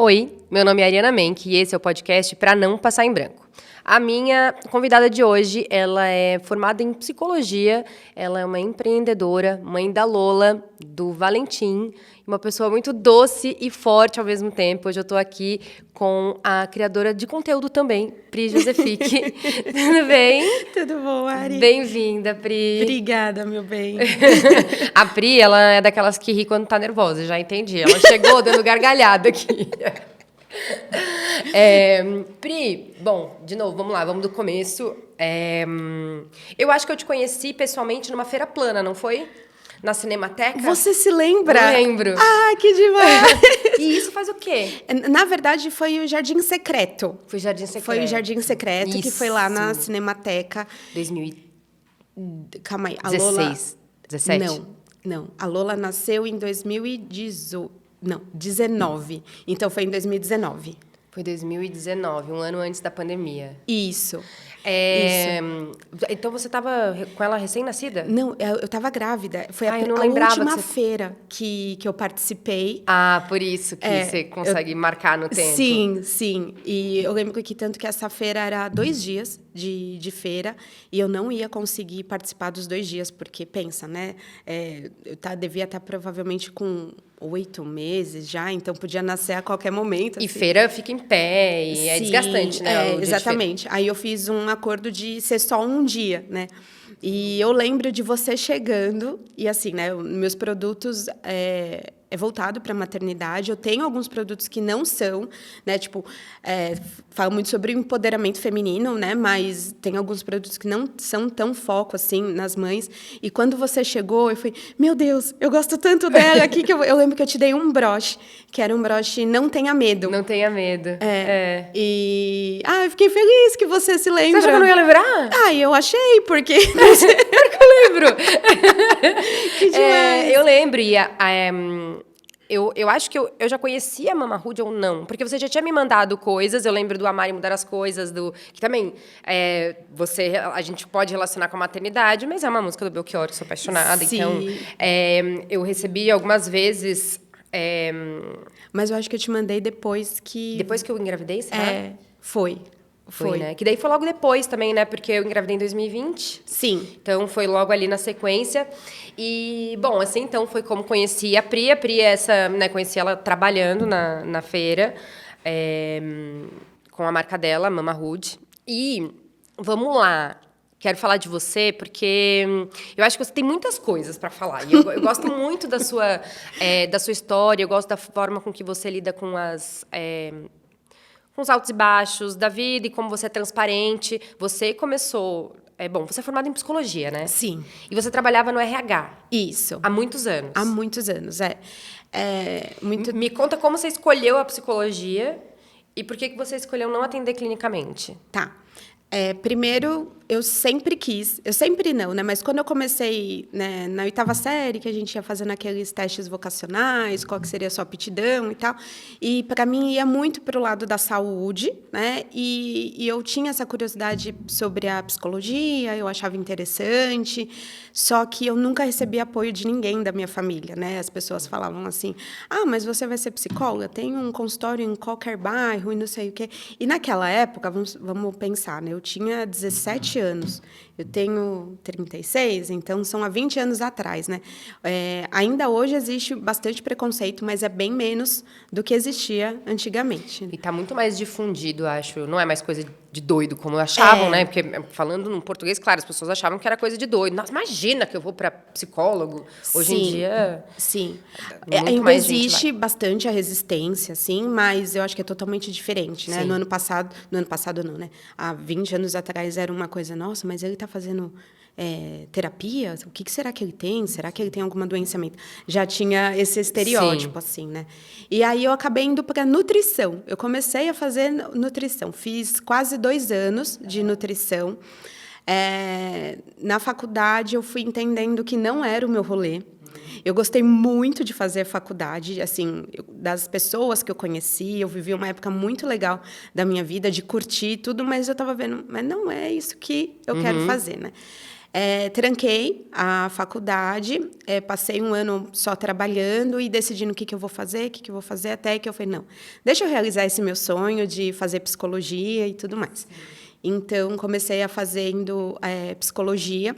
Oi, meu nome é Ariana Menck e esse é o podcast Pra Não Passar em Branco. A minha convidada de hoje, ela é formada em psicologia, ela é uma empreendedora, mãe da Lola, do Valentim, uma pessoa muito doce e forte ao mesmo tempo. Hoje eu estou aqui com a criadora de conteúdo também, Pri Josefique. Tudo bem? Tudo bom, Ari? Bem-vinda, Pri. Obrigada, meu bem. A Pri, ela é daquelas que ri quando tá nervosa, já entendi. Ela chegou dando gargalhada aqui. Pri, bom, de novo, vamos lá, vamos do começo. Eu acho que eu te conheci pessoalmente numa feira plana, não foi? Na Cinemateca? Você se lembra? Eu lembro. Ah, que demais! E isso faz o quê? Na verdade, foi o Jardim Secreto. Foi Jardim Secreto. Foi o Jardim Secreto, isso. Que foi lá na Cinemateca. 2016. Calma aí, a Lola... 17? Não. A Lola nasceu em 2018. Não, 19. Então, foi em 2019. Foi 2019, um ano antes da pandemia. Isso. Então, você estava com ela recém-nascida? Não, eu estava grávida. Foi a última feira que eu participei. Ah, por isso que você consegue marcar no tempo. Sim. E eu lembro que tanto que essa feira era 2 dias de feira e eu não ia conseguir participar dos 2 dias, porque, pensa, né? Eu devia estar provavelmente com 8 meses já, então podia nascer a qualquer momento. E assim. feira fica em pé e é desgastante, né? Exatamente. Aí eu fiz um acordo de ser só um dia, né? E eu lembro de você chegando e assim, né? Meus produtos é voltado para a maternidade. Eu tenho alguns produtos que não são, né? Tipo, falo muito sobre o empoderamento feminino, né? Mas tem alguns produtos que não são tão foco assim nas mães. E quando você chegou, eu falei, meu Deus, eu gosto tanto dela aqui que eu lembro que eu te dei um broche, que era um broche Não Tenha Medo. Não tenha medo. E eu fiquei feliz que você se lembra. Você achou que eu não ia lembrar? Eu achei, porque Claro que eu lembro. Que demais. Eu lembro. E eu acho que eu já conhecia a Mama Rude ou não, porque você já tinha me mandado coisas. Eu lembro do Amar e Mudar as Coisas, que também a gente pode relacionar com a maternidade, mas é uma música do Belchior, que sou apaixonada. Sim. Então, eu recebi algumas vezes. Mas eu acho que eu te mandei depois que... Depois que eu engravidei, será? Foi, né? Que daí foi logo depois também, né? Porque eu engravidei em 2020. Sim. Então, foi logo ali na sequência. E, bom, assim, então, foi como conheci a Pri. A Pri, né, conheci ela trabalhando na feira, com a marca dela, Mama Rude. E, vamos lá, quero falar de você, porque eu acho que você tem muitas coisas para falar. E eu gosto muito da sua história, eu gosto da forma com que você lida com os altos e baixos da vida e como você é transparente. Você começou... você é formada em psicologia, né? Sim. E você trabalhava no RH. Isso. Há muitos anos. Há muitos anos, Me conta como você escolheu a psicologia e por que você escolheu não atender clinicamente. Tá. Primeiro, eu sempre não, né? Mas quando eu comecei, né, na 8ª série, que a gente ia fazendo aqueles testes vocacionais, qual que seria a sua aptidão e tal, e para mim ia muito para o lado da saúde, né? E eu tinha essa curiosidade sobre a psicologia, eu achava interessante, só que eu nunca recebi apoio de ninguém da minha família, né? As pessoas falavam assim, mas você vai ser psicóloga? Tem um consultório em qualquer bairro e não sei o quê. E naquela época, vamos pensar, né? Eu tinha 17 anos, eu tenho 36, então são há 20 anos atrás, né? Ainda hoje existe bastante preconceito, mas é bem menos do que existia antigamente. E está muito mais difundido, acho. Não é mais coisa de doido, como achavam, né? Porque, falando no português, claro, as pessoas achavam que era coisa de doido. Nossa, imagina que eu vou para psicólogo. Hoje em dia... Sim. Ainda existe bastante a resistência, sim, mas eu acho que é totalmente diferente, né? No ano passado não, né? Há 20 anos atrás era uma coisa, nossa, mas ele está fazendo terapia? O que será que ele tem? Será que ele tem alguma doença mental? Já tinha esse estereótipo, assim, né? E aí eu acabei indo para nutrição. Eu comecei a fazer nutrição. Fiz quase 2 anos de nutrição. Na faculdade, eu fui entendendo que não era o meu rolê. Eu gostei muito de fazer faculdade, assim, das pessoas que eu conheci, eu vivi uma época muito legal da minha vida, de curtir tudo, mas eu estava vendo, mas não é isso que eu quero fazer, né? Tranquei a faculdade, passei um ano só trabalhando e decidindo o que eu vou fazer, o que eu vou fazer, até que eu falei, não, deixa eu realizar esse meu sonho de fazer psicologia e tudo mais. Então, comecei a fazendo psicologia,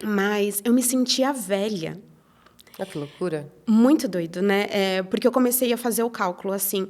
mas eu me sentia velha. Ah, que loucura. Muito doido, né? Porque eu comecei a fazer o cálculo, assim,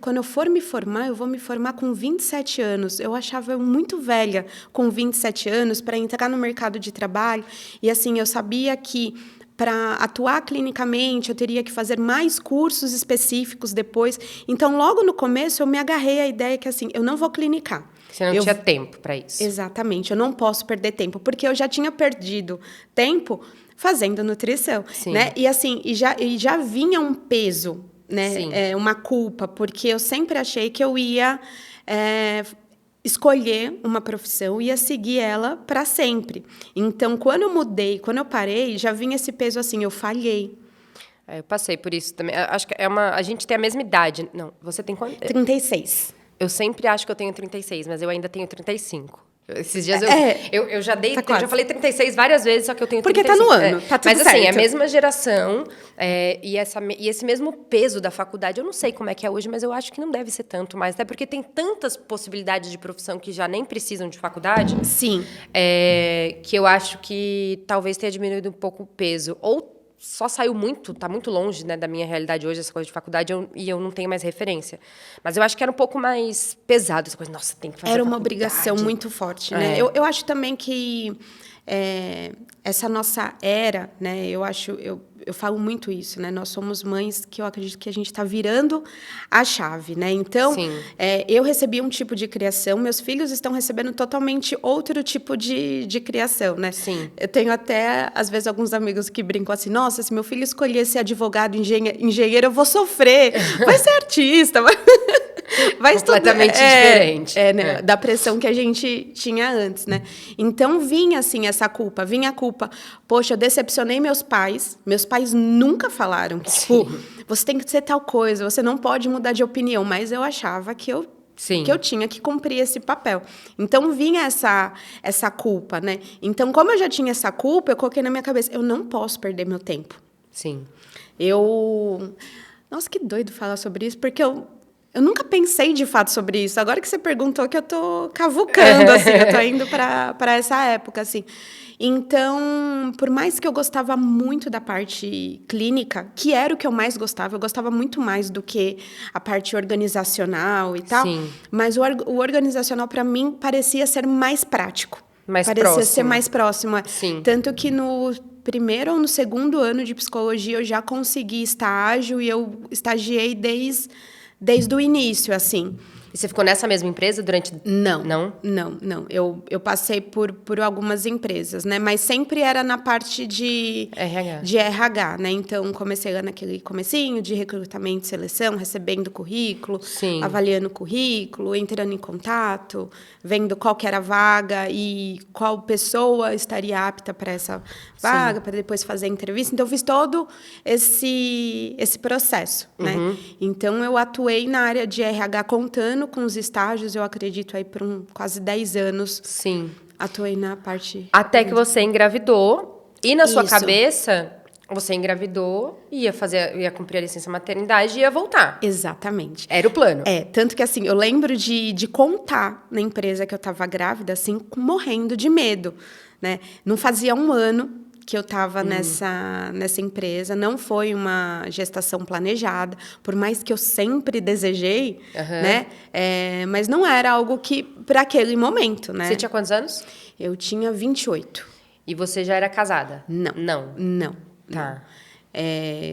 quando eu for me formar, eu vou me formar com 27 anos. Eu achava eu muito velha com 27 anos para entrar no mercado de trabalho. E, assim, eu sabia que para atuar clinicamente, eu teria que fazer mais cursos específicos depois. Então, logo no começo, eu me agarrei à ideia que, assim, eu não vou clinicar. Você não tinha tempo para isso. Exatamente, eu não posso perder tempo, porque eu já tinha perdido tempo fazendo nutrição, Sim. né? E assim, já vinha um peso, né? Uma culpa, porque eu sempre achei que eu ia escolher uma profissão, ia seguir ela para sempre. Então, quando eu mudei, quando eu parei, já vinha esse peso assim, eu falhei. Eu passei por isso também. Acho que a gente tem a mesma idade. Não, você tem quanto? 36. Eu sempre acho que eu tenho 36, mas eu ainda tenho 35. Esses dias eu já dei, tá já falei 36 várias vezes, só que eu tenho porque 35. Porque tá no ano, tá tudo mas assim, certo. a mesma geração e esse mesmo peso da faculdade, eu não sei como é que é hoje, mas eu acho que não deve ser tanto mais, até porque tem tantas possibilidades de profissão que já nem precisam de faculdade. Sim. Que eu acho que talvez tenha diminuído um pouco o peso. Ou só saiu tá muito longe, né, da minha realidade hoje, essa coisa de faculdade, e eu não tenho mais referência. Mas eu acho que era um pouco mais pesado essa coisa, nossa, tem que fazer Era uma faculdade. obrigação muito forte, né? Eu acho também que essa nossa era, né? Eu falo muito isso, né? Nós somos mães que eu acredito que a gente está virando a chave, né? Então, eu recebi um tipo de criação, meus filhos estão recebendo totalmente outro tipo de criação, né? Sim. Eu tenho até, às vezes, alguns amigos que brincam assim, nossa, se meu filho escolher ser advogado, engenheiro, eu vou sofrer. Vai ser artista, vai completamente diferente. Né, da pressão que a gente tinha antes, né? Então, vinha, assim, essa culpa. Vinha a culpa, poxa, eu decepcionei meus pais. Meus pais nunca falaram que, tipo, você tem que ser tal coisa, você não pode mudar de opinião. Mas eu achava que eu tinha que cumprir esse papel. Então, vinha essa culpa, né? Então, como eu já tinha essa culpa, eu coloquei na minha cabeça, eu não posso perder meu tempo. Sim. Nossa, que doido falar sobre isso, porque eu nunca pensei, de fato, sobre isso. Agora que você perguntou, que eu tô cavucando, assim, eu tô indo para essa época, assim. Então, por mais que eu gostava muito da parte clínica, que era o que eu mais gostava, eu gostava muito mais do que a parte organizacional e tal. Sim. Mas o organizacional, para mim, parecia ser mais prático. Parecia ser mais próximo. Sim. Tanto que no primeiro ou no segundo ano de psicologia, eu já consegui estágio e eu estagiei desde o início, assim. E você ficou nessa mesma empresa durante... Não. Não? Não. Eu passei por algumas empresas, né? Mas sempre era na parte de RH, né? Então, comecei lá naquele comecinho de recrutamento e seleção, recebendo currículo, Sim. avaliando o currículo, entrando em contato, vendo qual que era a vaga e qual pessoa estaria apta para essa vaga, para depois fazer a entrevista. Então, eu fiz todo esse processo, né? Então, eu atuei na área de RH contando com os estágios, eu acredito, aí por quase 10 anos. Sim. Atuei na parte... Até que você engravidou, e na sua cabeça, você engravidou, ia cumprir a licença maternidade e ia voltar. Exatamente. Era o plano. Tanto que, assim, eu lembro de contar na empresa que eu estava grávida, assim, morrendo de medo, né? Não fazia um ano que eu estava nessa empresa, não foi uma gestação planejada, por mais que eu sempre desejei, né? Mas não era algo que, para aquele momento, né? Você tinha quantos anos? Eu tinha 28. E você já era casada? Não. Tá.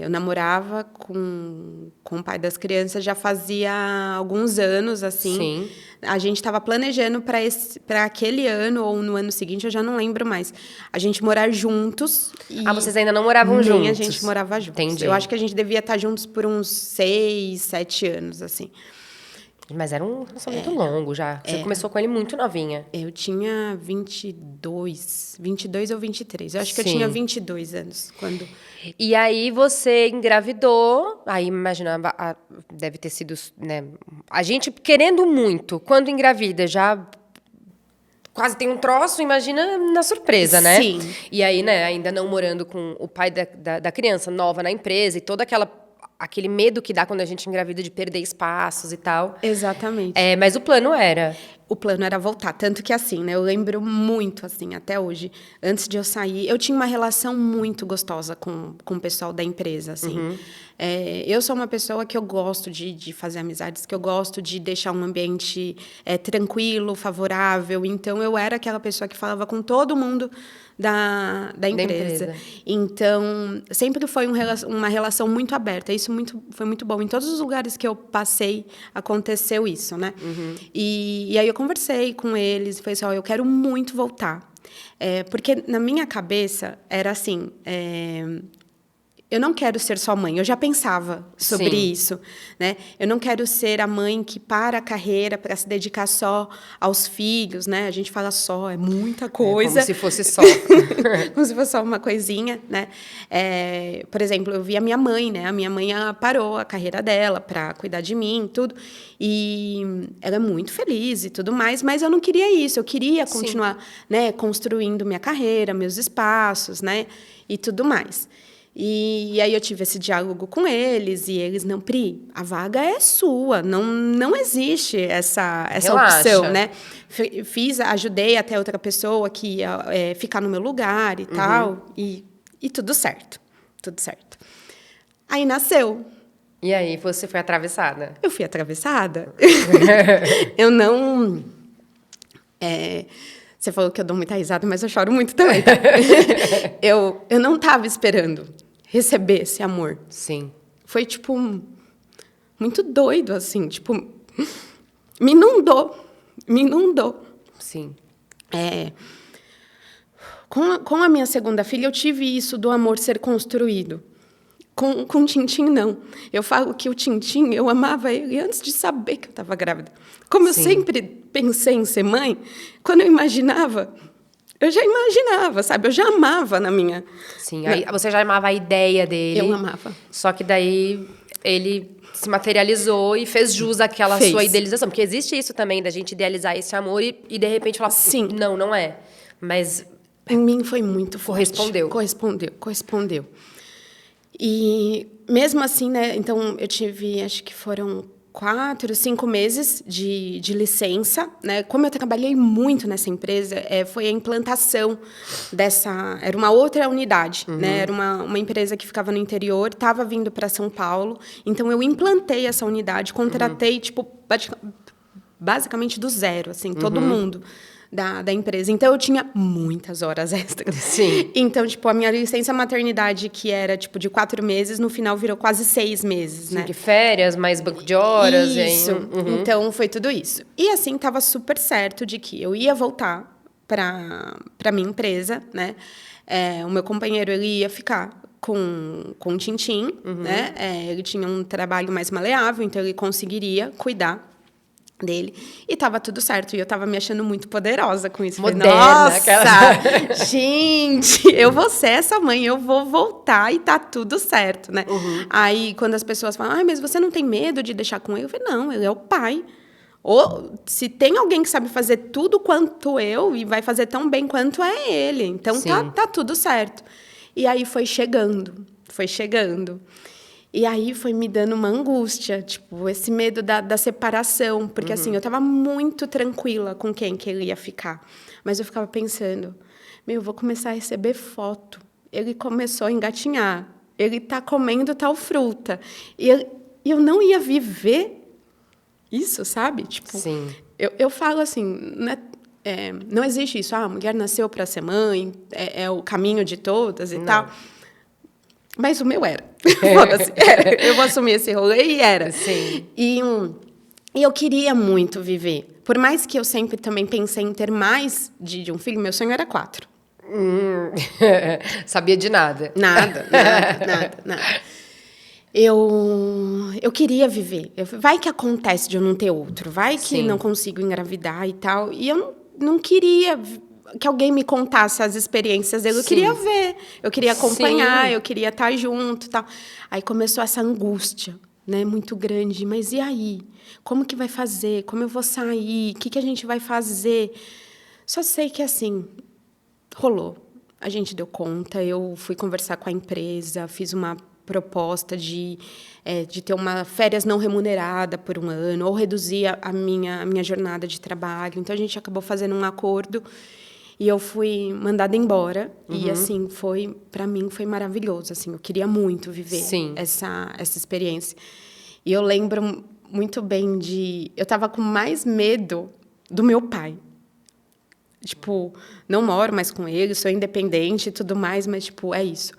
Eu namorava com o pai das crianças já fazia alguns anos, assim. Sim. A gente estava planejando para aquele ano ou no ano seguinte, eu já não lembro mais. A gente morar juntos. Vocês ainda não moravam juntos? Nem a gente morava juntos. Entendi. Eu acho que a gente devia estar juntos por uns 6, 7 anos, assim. Mas era um relacionamento longo já. Você começou com ele muito novinha. Eu tinha 22 ou 23. Eu acho que eu tinha 22 anos quando... E aí você engravidou, aí imagina, deve ter sido, né, a gente querendo muito, quando engravida, já quase tem um troço, imagina na surpresa, né? Sim. E aí, né, ainda não morando com o pai da criança nova na empresa e todo aquele medo que dá quando a gente engravida de perder espaços e tal. Exatamente. Mas o plano era... O plano era voltar, tanto que assim, né? Eu lembro muito, assim, até hoje, antes de eu sair, eu tinha uma relação muito gostosa com o pessoal da empresa, assim. Eu sou uma pessoa que eu gosto de fazer amizades, que eu gosto de deixar um ambiente tranquilo, favorável. Então, eu era aquela pessoa que falava com todo mundo da empresa. Então, sempre foi uma relação muito aberta. Isso foi muito bom. Em todos os lugares que eu passei, aconteceu isso, né? E aí eu conversei com eles e falei assim, eu quero muito voltar. Porque na minha cabeça era assim... eu não quero ser só mãe. Eu já pensava sobre isso, né? Eu não quero ser a mãe que para a carreira para se dedicar só aos filhos, né? A gente fala só, é muita coisa. Como se fosse só. Como se fosse só uma coisinha, né? Por exemplo, eu vi a minha mãe, né? A minha mãe parou a carreira dela para cuidar de mim, tudo. E ela é muito feliz e tudo mais, mas eu não queria isso. Eu queria continuar, né, construindo minha carreira, meus espaços, né? E tudo mais. E aí eu tive esse diálogo com eles, e eles, não, Pri, a vaga é sua, não existe essa opção, né? Ajudei até outra pessoa que ia ficar no meu lugar e tal, e tudo certo, tudo certo. Aí nasceu. E aí você foi atravessada? Eu fui atravessada. Eu não... Você falou que eu dou muita risada, mas eu choro muito também, tá? Eu não estava esperando receber esse amor. Sim. Foi, tipo, muito doido, assim. Tipo, me inundou. Sim. Com a minha segunda filha, eu tive isso do amor ser construído. Com o Tintim, não. Eu falo que o Tintim, eu amava ele antes de saber que eu estava grávida. Como eu sempre pensei em ser mãe, quando eu imaginava, eu já imaginava, sabe? Eu já amava na minha... Sim, aí você já amava a ideia dele. Eu amava. Só que daí ele se materializou e fez jus àquela sua idealização. Porque existe isso também, da gente idealizar esse amor e de repente falar, sim, não é. Mas... em mim foi muito forte. Correspondeu. E mesmo assim, né? Então, eu tive, acho que foram 4, 5 meses de licença, né? Como eu trabalhei muito nessa empresa, foi a implantação dessa... Era uma outra unidade, né? Era uma empresa que ficava no interior, estava vindo para São Paulo. Então, eu implantei essa unidade, contratei, tipo, basicamente do zero, assim, todo mundo da empresa. Então, eu tinha muitas horas extras. Sim. Então, tipo, a minha licença maternidade, que era, tipo, de 4 meses, no final virou quase 6 meses, né? De férias, mais banco de horas. Isso. Então, foi tudo isso. E, assim, estava super certo de que eu ia voltar para minha empresa, né? O meu companheiro, ele ia ficar com o Tintim, né? Ele tinha um trabalho mais maleável, então ele conseguiria cuidar dele. E estava tudo certo. E eu estava me achando muito poderosa com isso. Moderna. Nossa, Aquela... gente, eu vou ser essa mãe, eu vou voltar e tá tudo certo, né? Aí, quando as pessoas falam, mas você não tem medo de deixar com ele? Eu falei, não, ele é o pai. Ou, se tem alguém que sabe fazer tudo quanto eu e vai fazer tão bem quanto é ele. Então, tá tudo certo. E aí, foi chegando. E aí foi me dando uma angústia, tipo, esse medo da separação. Porque, assim, eu estava muito tranquila com quem que ele ia ficar. Mas eu ficava pensando, eu vou começar a receber foto. Ele começou a engatinhar. Ele está comendo tal fruta. E eu não ia viver isso, sabe? Tipo, sim. Eu falo assim, né? Não existe isso. A mulher nasceu para ser mãe, é o caminho de todas e tal. Mas o meu era. Eu vou assumir esse rolê e era. Sim. E eu queria muito viver. Por mais que eu sempre também pensei em ter mais de um filho, meu sonho era 4. Sabia de nada. Nada. Eu queria viver. Vai que acontece de eu não ter outro. Vai que não consigo engravidar e tal. E eu não queria que alguém me contasse as experiências dele. Eu queria ver, eu queria acompanhar, eu queria estar junto e tal. Aí começou essa angústia, né, muito grande. Mas e aí? Como que vai fazer? Como eu vou sair? O que a gente vai fazer? Só sei que, assim, rolou. A gente deu conta, eu fui conversar com a empresa, fiz uma proposta de ter uma férias não remunerada por um ano, ou reduzir a minha jornada de trabalho. Então, a gente acabou fazendo um acordo e eu fui mandada embora. E, assim, para mim, foi maravilhoso. Assim, eu queria muito viver essa experiência. E eu lembro muito bem eu estava com mais medo do meu pai. Tipo, não moro mais com ele, sou independente e tudo mais, mas, tipo, é isso.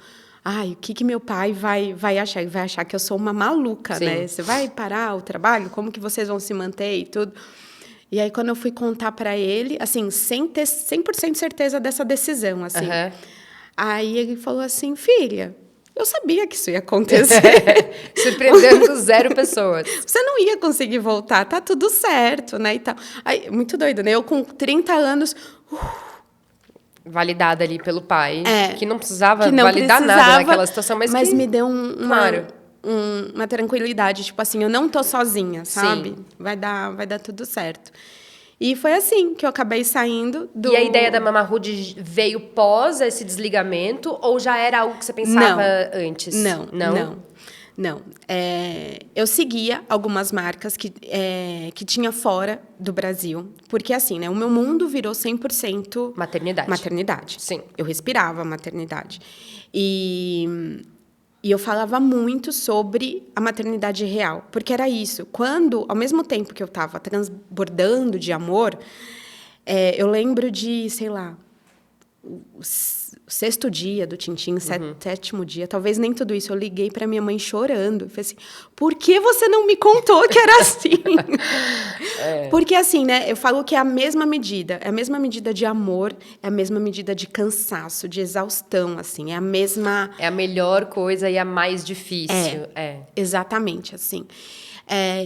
Ai, o que meu pai vai achar? Ele vai achar que eu sou uma maluca, né? Você vai parar o trabalho? Como que vocês vão se manter e tudo? E aí, quando eu fui contar para ele, assim, sem ter 100% certeza dessa decisão, assim. Aí ele falou assim, filha, eu sabia que isso ia acontecer. Surpreendendo 0 pessoas. Você não ia conseguir voltar, tá tudo certo, né? E tal. Aí, muito doido, né? Eu com 30 anos... Validada ali pelo pai, que não precisava nada naquela situação, mas que... me deu uma tranquilidade, tipo assim, eu não tô sozinha, sabe? Sim. Vai dar tudo certo. E foi assim que eu acabei saindo do... E a ideia da Mama Hood veio pós esse desligamento ou já era algo que você pensava antes? Não. Eu seguia algumas marcas que tinha fora do Brasil. Porque, assim, né? O meu mundo virou 100% maternidade. Sim. Eu respirava maternidade. E eu falava muito sobre a maternidade real. Porque era isso. Ao mesmo tempo que eu estava transbordando de amor, eu lembro de, sei lá... O 6º dia do Tintim, 7º dia, talvez nem tudo isso. Eu liguei para minha mãe chorando. Falei assim, por que você não me contou que era assim? Porque assim, né? Eu falo que é a mesma medida. É a mesma medida de amor, é a mesma medida de cansaço, de exaustão, assim. É a mesma... É a melhor coisa e a mais difícil. Exatamente, assim.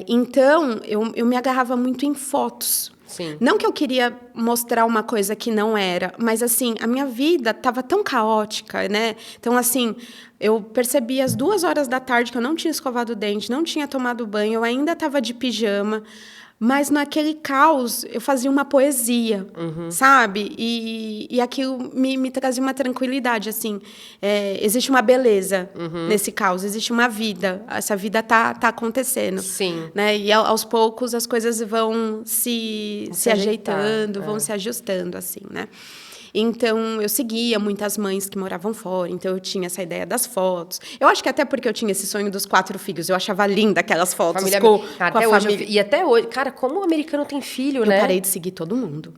Então, eu me agarrava muito em fotos. Sim. Não que eu queria mostrar uma coisa que não era, mas, assim, a minha vida estava tão caótica, né? Então, assim, eu percebi às 2h da tarde que eu não tinha escovado o dente, não tinha tomado banho, eu ainda estava de pijama, mas naquele caos eu fazia uma poesia, sabe? E aquilo me trazia uma tranquilidade, assim. Existe uma beleza nesse caos, existe uma vida. Essa vida tá acontecendo. Sim. Né? E aos poucos as coisas vão se ajeitando, vão se ajustando, assim, né? Então, eu seguia muitas mães que moravam fora, então eu tinha essa ideia das fotos. Eu acho que até porque eu tinha esse sonho dos 4 filhos, eu achava linda aquelas fotos com a família. E até hoje, cara, como o americano tem filho, né? Eu parei de seguir todo mundo.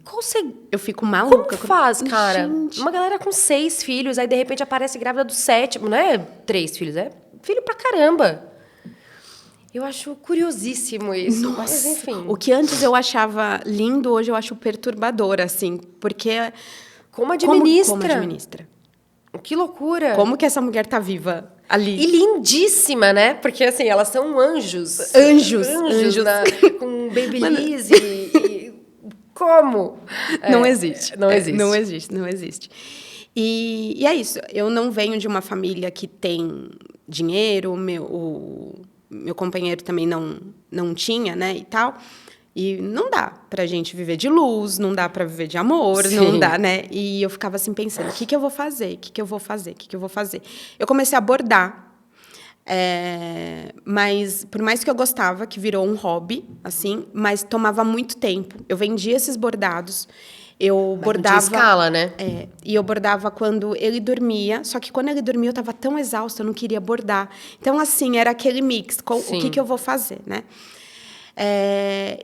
Eu fico Como maluca. faz, cara? Gente. Uma galera com 6 filhos, aí de repente aparece grávida do 7º, não é 3 filhos, é filho pra caramba. Eu acho curiosíssimo isso, Nossa, mas enfim. O que antes eu achava lindo, hoje eu acho perturbador, assim, porque... Como administra? Como administra. Que loucura. Como que essa mulher tá viva ali? E lindíssima, né? Porque, assim, elas são anjos. Anjos. Com babyliss e... Como? Não existe. Não existe. Não existe. E é isso. Eu não venho de uma família que tem dinheiro, o meu companheiro também não tinha, né, e tal. E não dá pra gente viver de luz, não dá pra viver de amor, não dá, né? E eu ficava assim pensando, o que eu vou fazer? O que eu vou fazer? Eu comecei a bordar, mas por mais que eu gostava, que virou um hobby, assim, mas tomava muito tempo. Eu vendia esses bordados, eu bordava... De escala, né? E eu bordava quando ele dormia, só que quando ele dormia eu estava tão exausta, eu não queria bordar. Então, assim, era aquele mix, o que eu vou fazer, né?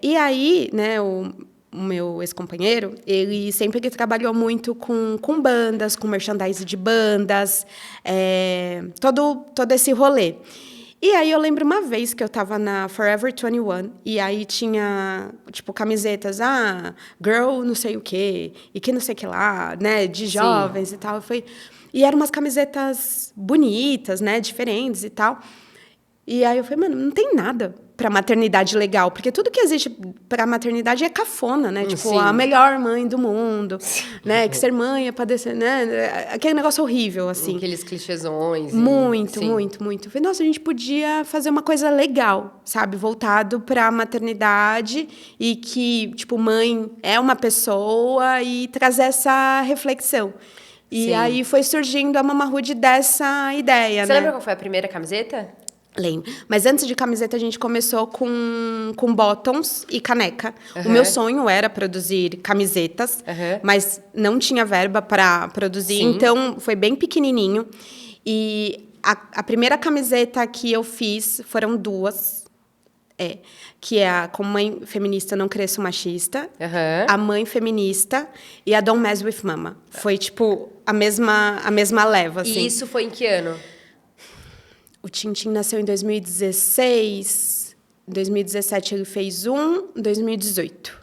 E aí, né, o meu ex-companheiro, ele sempre trabalhou muito com bandas, com merchandising de bandas, todo esse rolê. E aí eu lembro uma vez que eu estava na Forever 21, e aí tinha, tipo, camisetas, girl não sei o quê, e que não sei o que lá, né, de jovens e tal. E eram umas camisetas bonitas, né, diferentes e tal. E aí eu falei, mano, não tem nada. pra maternidade legal, porque tudo que existe pra maternidade é cafona, né? Tipo, Sim. a melhor mãe do mundo, né? Que ser mãe é padecer, né? Aquele negócio horrível, assim. Aqueles clichêsões. Muito, sim. muito, muito. Eu falei, nossa, a gente podia fazer uma coisa legal, sabe? Voltado pra maternidade e que, tipo, mãe é uma pessoa e trazer essa reflexão. E Sim. aí foi surgindo a Mama Hood dessa ideia, Você né? lembra qual foi a primeira camiseta? Lembro. Mas antes de camiseta, a gente começou com bottoms e caneca. O Aham. meu sonho era produzir camisetas, Aham. mas não tinha verba para produzir, Sim. então foi bem pequenininho. E a primeira camiseta que eu fiz foram duas. Que é a Como Mãe Feminista Não Cresço Machista, Aham. a Mãe Feminista e a Don't Mess With Mama. Foi, tipo, a mesma leva, assim. E isso foi em que ano? O Tintin nasceu em 2016. Em 2017 ele fez um, em 2018.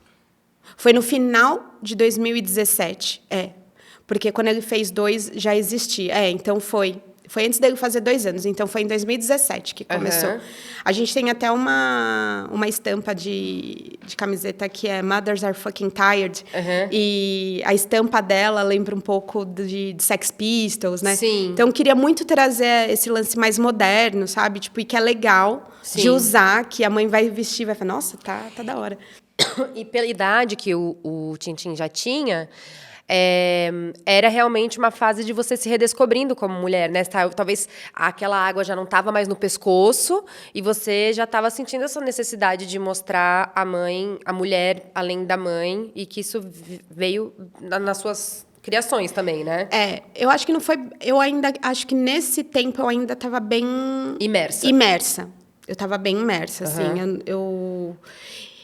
Foi no final de 2017, Porque quando ele fez 2, já existia. Então foi antes dele fazer 2 anos. Então foi em 2017 que começou. Aham. A gente tem até uma estampa de camiseta que é Mothers Are Fucking Tired. Aham. E a estampa dela lembra um pouco de Sex Pistols, né? Sim. Então, eu queria muito trazer esse lance mais moderno, sabe? Tipo, e que é legal Sim. de usar, que a mãe vai vestir e vai falar, nossa, tá da hora. E pela idade que o Tintin já tinha, era realmente uma fase de você se redescobrindo como mulher, né? Talvez aquela água já não estava mais no pescoço e você já estava sentindo essa necessidade de mostrar a mulher além da mãe, e que isso veio nas suas criações também, né? Eu acho que não foi... Eu ainda... Acho que nesse tempo eu ainda estava bem... Imersa. Eu estava bem imersa, assim.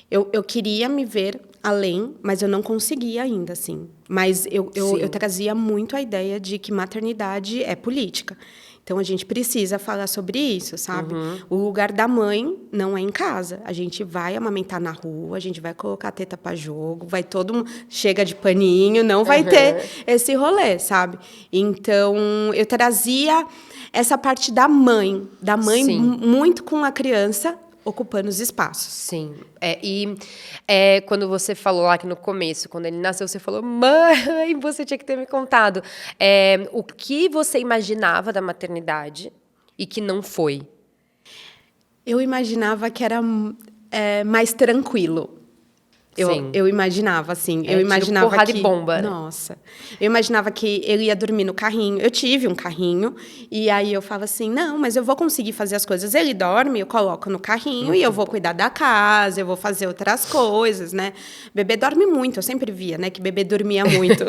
Eu queria me ver além, mas eu não conseguia ainda, assim. Mas eu trazia muito a ideia de que maternidade é política. Então, a gente precisa falar sobre isso, sabe? O lugar da mãe não é em casa. A gente vai amamentar na rua, a gente vai colocar a teta para jogo, vai todo mundo... Chega de paninho, não vai ter esse rolê, sabe? Então, eu trazia essa parte da mãe muito com a criança, ocupando os espaços. Sim. Quando você falou lá que no começo, quando ele nasceu, você falou, mãe, você tinha que ter me contado. O que você imaginava da maternidade e que não foi? Eu imaginava que era mais tranquilo. Eu imaginava, assim. Eu imaginava porrada que... e bomba. Nossa. Eu imaginava que ele ia dormir no carrinho. Eu tive um carrinho. E aí eu falava assim, não, mas eu vou conseguir fazer as coisas. Ele dorme, eu coloco no carrinho e eu vou cuidar da casa, eu vou fazer outras coisas, né? Bebê dorme muito. Eu sempre via, né, que bebê dormia muito.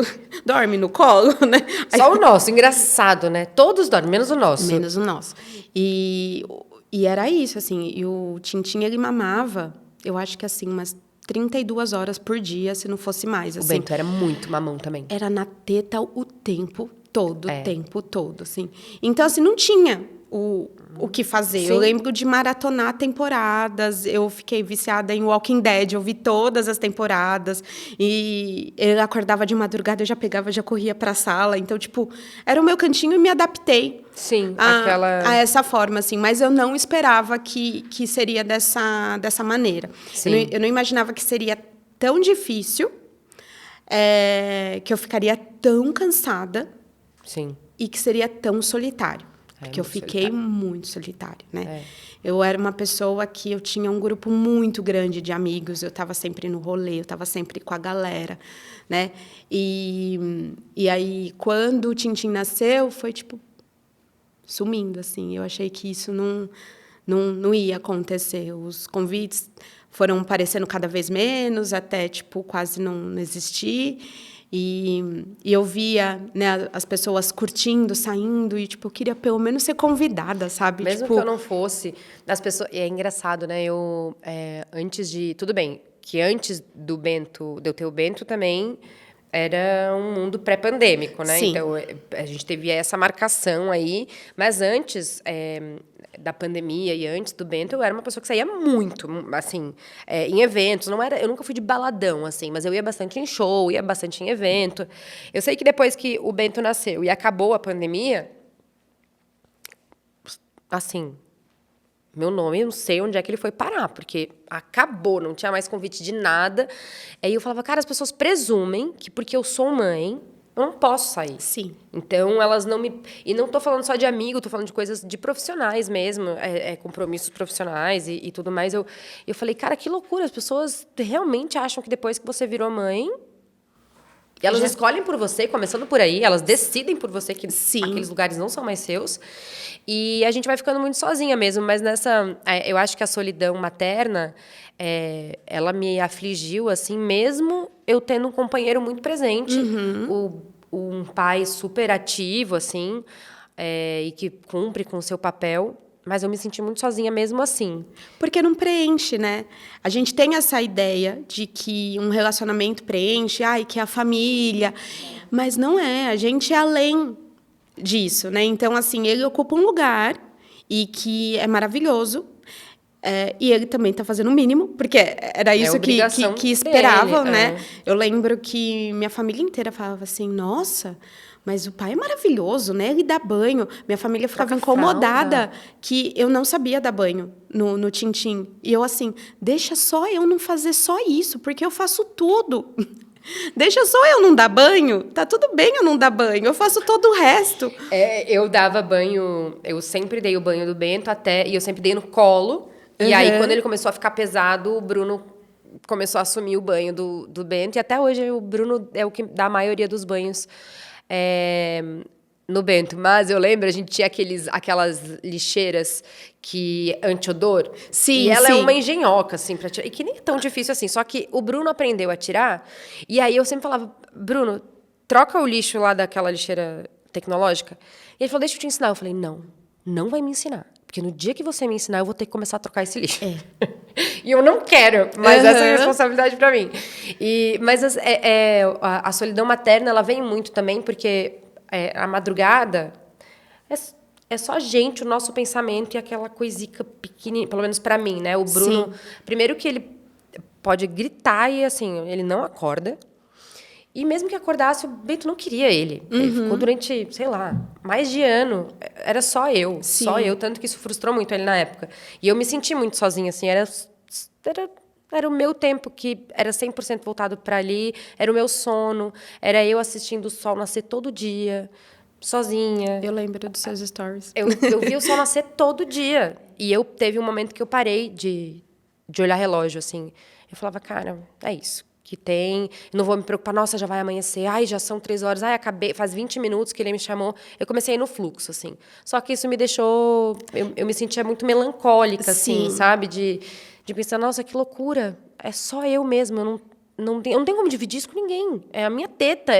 Dorme no colo, né? Só o nosso, engraçado, né? Todos dormem, menos o nosso. Menos o nosso. E era isso, assim. E o Tintin, ele mamava, eu acho que assim, umas 32 horas por dia, se não fosse mais. Assim. O Bento era muito mamão também. Era na teta o tempo todo, assim. Então, assim, não tinha o que fazer. Sim. Eu lembro de maratonar temporadas. Eu fiquei viciada em Walking Dead. Eu vi todas as temporadas. E ele acordava de madrugada, eu já pegava, já corria para a sala. Então, tipo, era o meu cantinho e me adaptei. Sim, a essa forma, assim. Mas eu não esperava que seria dessa maneira. Sim. Eu não imaginava que seria tão difícil, que eu ficaria tão cansada. Sim. E que seria tão solitário. Porque eu fiquei muito solitária, né? Eu era uma pessoa que eu tinha um grupo muito grande de amigos, eu estava sempre no rolê, eu estava sempre com a galera, né? E aí, quando o Tintin nasceu, foi, tipo, sumindo, assim. Eu achei que isso não ia acontecer. Os convites foram aparecendo cada vez menos, até, tipo, quase não existir. E eu via, né, as pessoas curtindo, saindo, e, tipo, eu queria pelo menos ser convidada, sabe? Mesmo tipo... que eu não fosse, as pessoas... É engraçado, né? Antes de... Tudo bem, que antes de eu ter o Bento também, era um mundo pré-pandêmico, né? Sim. Então, a gente teve essa marcação aí. Mas antes da pandemia e antes do Bento, eu era uma pessoa que saía muito, assim, em eventos. Eu nunca fui de baladão, assim, mas eu ia bastante em show, ia bastante em evento. Eu sei que depois que o Bento nasceu e acabou a pandemia, assim, Meu nome, eu não sei onde é que ele foi parar, porque acabou, não tinha mais convite de nada. Aí eu falava, cara, as pessoas presumem que porque eu sou mãe, eu não posso sair. Sim. Então, elas não me... E não tô falando só de amigo, tô falando de coisas de profissionais mesmo, compromissos profissionais e tudo mais. Eu falei, cara, que loucura, as pessoas realmente acham que depois que você virou mãe... Elas escolhem por você, começando por aí, elas decidem por você que Sim. aqueles lugares não são mais seus. E a gente vai ficando muito sozinha mesmo, mas eu acho que a solidão materna, ela me afligiu, assim, mesmo eu tendo um companheiro muito presente, um pai super ativo, assim, e que cumpre com o seu papel. Mas eu me senti muito sozinha mesmo assim. Porque não preenche, né? A gente tem essa ideia de que um relacionamento preenche, que é a família. Mas não é. A gente é além disso, né? Então, assim, ele ocupa um lugar e que é maravilhoso. E ele também está fazendo o mínimo, porque era isso que esperavam, dele, né? Eu lembro que minha família inteira falava assim, nossa... Mas o pai é maravilhoso, né? Ele dá banho. Minha família ficava incomodada que eu não sabia dar banho no Tintim. E eu assim, deixa só eu não fazer só isso, porque eu faço tudo. Deixa só eu não dar banho. Tá tudo bem eu não dar banho. Eu faço todo o resto. Eu dava banho... Eu sempre dei o banho do Bento e eu sempre dei no colo. E aí, quando ele começou a ficar pesado, o Bruno começou a assumir o banho do Bento. E até hoje, o Bruno é o que dá a maioria dos banhos no Bento. Mas eu lembro, a gente tinha aquelas lixeiras anti-odor. Sim, e ela sim. é uma engenhoca, assim, pra tirar. E que nem é tão difícil assim. Só que o Bruno aprendeu a tirar. E aí eu sempre falava, Bruno, troca o lixo lá daquela lixeira tecnológica. E ele falou, deixa eu te ensinar. Eu falei, não vai me ensinar. Porque no dia que você me ensinar, eu vou ter que começar a trocar esse lixo. E eu não quero, mas essa é a responsabilidade para mim. Mas a solidão materna, ela vem muito também, porque a madrugada é só a gente, o nosso pensamento e aquela coisica pequenininha, pelo menos para mim, né? O Bruno, primeiro que ele pode gritar e, assim, ele não acorda. E mesmo que acordasse, o Bento não queria ele. Ele ficou durante, sei lá, mais de ano. Era só eu. Sim. Só eu. Tanto que isso frustrou muito ele na época. E eu me senti muito sozinha, assim. Era o meu tempo que era 100% voltado para ali. Era o meu sono. Era eu assistindo o sol nascer todo dia, sozinha. Eu lembro dos seus stories. Eu vi o sol nascer todo dia. E teve um momento que eu parei de olhar relógio, assim. Eu falava, cara, é isso que tem, não vou me preocupar, nossa, já vai amanhecer, já são 3 horas, acabei, faz 20 minutos que ele me chamou, eu comecei a ir no fluxo, assim. Só que isso me deixou, eu me sentia muito melancólica, assim, sabe? De pensar, nossa, que loucura, é só eu mesma, eu não tenho como dividir isso com ninguém, é a minha teta,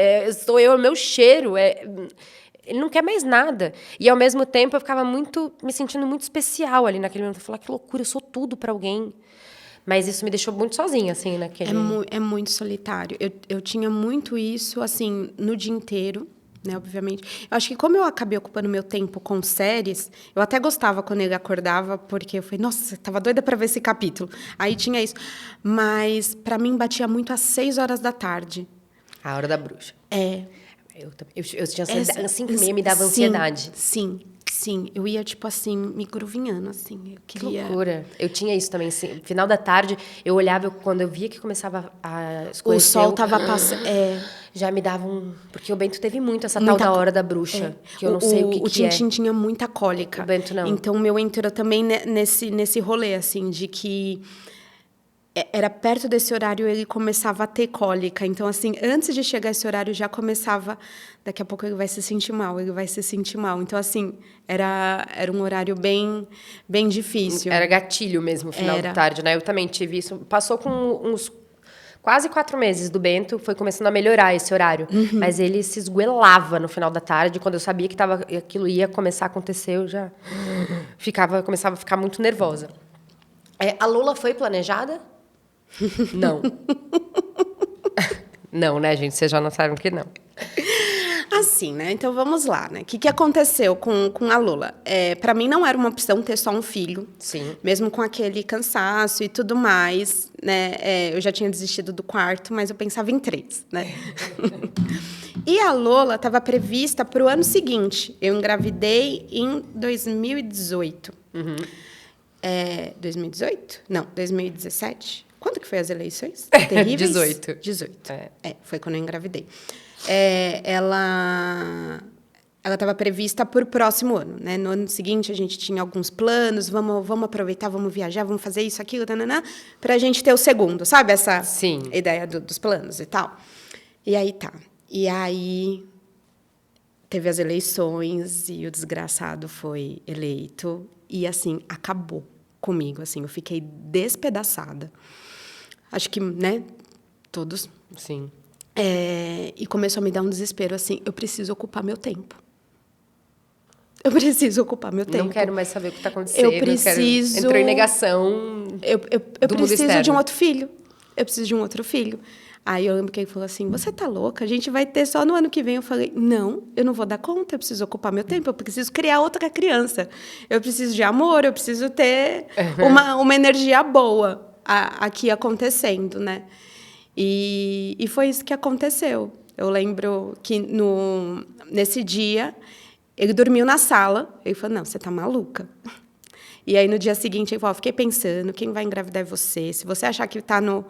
sou eu, é o meu cheiro, ele não quer mais nada. E, ao mesmo tempo, eu ficava me sentindo muito especial ali naquele momento, eu falava, que loucura, eu sou tudo para alguém. Mas isso me deixou muito sozinha, assim, naquele... É muito solitário. Eu tinha muito isso, assim, no dia inteiro, né, obviamente. Eu acho que como eu acabei ocupando meu tempo com séries, eu até gostava quando ele acordava, porque eu falei, nossa, tava doida para ver esse capítulo. Aí tinha isso. Mas, para mim, batia muito às 6 horas da tarde. A Hora da Bruxa. Eu tinha ansiedade, assim que me dava ansiedade. Sim, eu ia, tipo assim, me gruvinhando, assim. Eu queria... Que loucura. Eu tinha isso também, assim. Final da tarde, eu olhava, quando eu via que começava a escurecer... O sol tava passando... Já me dava um... Porque o Bento teve muito essa tal da Hora da Bruxa, que eu não sei o que é. O Tintim tinha muita cólica. O Bento não. Então, o meu entrou também nesse rolê, assim, de que... Era perto desse horário, ele começava a ter cólica. Então, assim, antes de chegar esse horário, já começava... Daqui a pouco ele vai se sentir mal, Então, assim, era um horário bem difícil. Era gatilho mesmo, o final da tarde, né? Eu também tive isso. Passou com uns quase 4 meses do Bento, foi começando a melhorar esse horário. Mas ele se esguelava no final da tarde. Quando eu sabia que aquilo ia começar a acontecer, eu já começava a ficar muito nervosa. A Lola foi planejada? Não. Não, né, gente? Vocês já não sabem que não. Assim, né? Então, vamos lá, né? O que aconteceu com a Lola? Para mim, não era uma opção ter só um filho. Sim. Mesmo com aquele cansaço e tudo mais, né? Eu já tinha desistido do quarto, mas eu pensava em 3, né? E a Lola estava prevista para o ano seguinte. Eu engravidei em 2018. 2018? Não, 2017. Quando que foi as eleições? Terríveis? 18. 18. Foi quando eu engravidei. Ela estava prevista para o próximo ano, né? No ano seguinte, a gente tinha alguns planos, vamos aproveitar, vamos viajar, vamos fazer isso, aquilo, para a gente ter o segundo, sabe? Essa Sim. ideia dos planos e tal. E aí, tá. E aí, teve as eleições e o desgraçado foi eleito. E, assim, acabou comigo, assim. Eu fiquei despedaçada. Acho que, né, todos. Sim. E começou a me dar um desespero, assim, eu preciso ocupar meu tempo. Eu preciso ocupar meu tempo. Não quero mais saber o que está acontecendo. Eu preciso... Entrou em negação Eu do mundo preciso externo. de um outro filho. Eu preciso de um outro filho. Aí eu lembro que ele falou assim, você tá louca? A gente vai ter só no ano que vem. Eu falei, não, eu não vou dar conta, eu preciso ocupar meu tempo, eu preciso criar outra criança. Eu preciso de amor, eu preciso ter uma energia boa aqui acontecendo, né? E foi isso que aconteceu. Eu lembro que nesse dia, ele dormiu na sala. Ele falou, não, você tá maluca. E aí, no dia seguinte, ele falou, fiquei pensando, quem vai engravidar é você. Se você achar que está no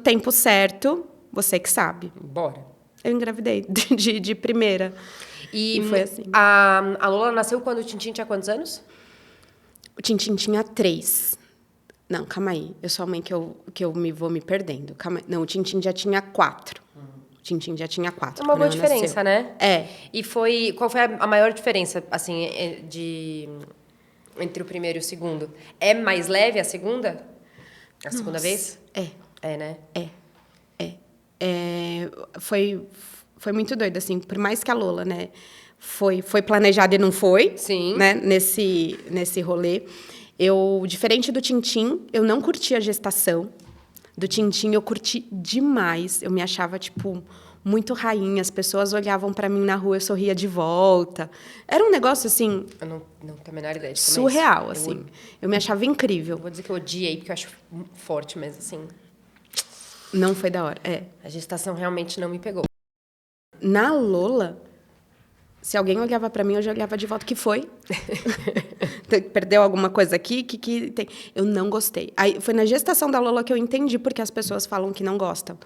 tempo certo, você que sabe. Bora. Eu engravidei de primeira. E foi assim. A Lola nasceu quando o Tintin tinha quantos anos? O Tintin tinha 3. Não, calma aí. Eu sou a mãe que eu vou me perdendo. Calma aí. Não, o Tintin já tinha 4. O Tintin já tinha 4. Uma boa diferença, nasceu. né? E qual foi a maior diferença, assim, entre o primeiro e o segundo? É mais leve a segunda? A segunda vez? É, né? Foi muito doido, assim. Por mais que a Lola, né, foi planejada e não foi. Sim. Né, nesse rolê. Diferente do Tintin, eu não curti a gestação. Do Tintin, eu curti demais. Eu me achava, tipo, muito rainha. As pessoas olhavam para mim na rua, eu sorria de volta. Era um negócio, assim... Eu não tenho a menor ideia de como surreal, é isso. assim. Eu me achava incrível. Vou dizer que eu odiei, porque eu acho forte, mas, assim... Não foi da hora, A gestação realmente não me pegou. Na Lola... Se alguém olhava para mim, eu já olhava de volta. O que foi? Perdeu alguma coisa aqui? Que tem? Eu não gostei. Aí foi na gestação da Lola que eu entendi porque as pessoas falam que não gostam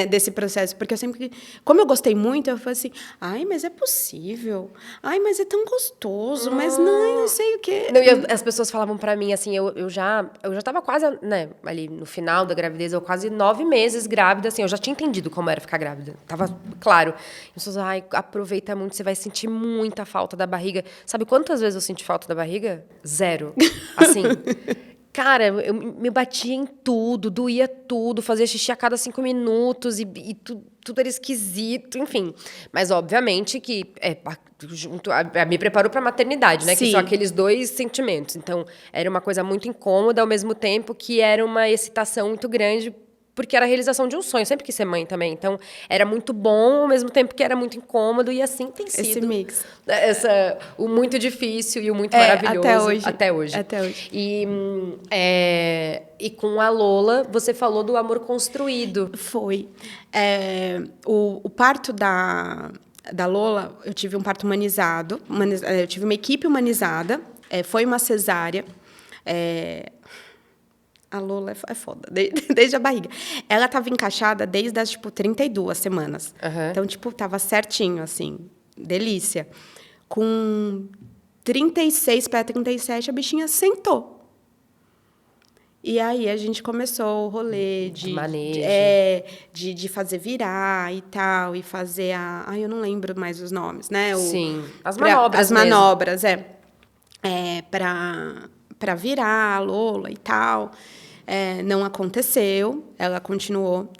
desse processo. Porque eu sempre... Como eu gostei muito, eu falei assim, ai, mas é possível. Ai, mas é tão gostoso. Mas não sei o quê. Não, e as pessoas falavam pra mim, assim, eu já tava quase, né, ali no final da gravidez, eu quase 9 meses grávida, assim, eu já tinha entendido como era ficar grávida. Tava claro. As pessoas, ai, aproveita muito, você vai sentir muita falta da barriga. Sabe quantas vezes eu senti falta da barriga? 0. Assim, cara, eu me batia em tudo, doía tudo, fazia xixi a cada 5 minutos e tudo era esquisito, enfim. Mas, obviamente, que me preparou para a maternidade, né? Sim. Que são aqueles 2 sentimentos. Então, era uma coisa muito incômoda, ao mesmo tempo que era uma excitação muito grande, porque era a realização de um sonho. Eu sempre quis ser mãe também. Então, era muito bom, ao mesmo tempo que era muito incômodo. E assim tem sido. Esse mix. O muito difícil e o muito maravilhoso. Até hoje. E com a Lola, você falou do amor construído. Foi. O parto da Lola, eu tive um parto humanizado. Eu tive uma equipe humanizada. Foi uma cesárea. A Lola é foda, desde a barriga. Ela estava encaixada desde as, 32 semanas. Uhum. Então, tava certinho, assim, delícia. Com 36 para 37, a bichinha sentou. E aí, a gente começou o rolê de manejo. De fazer virar e tal, e fazer eu não lembro mais os nomes, né? Sim, as manobras As manobras, para virar a Lola e tal. Não aconteceu, ela continuou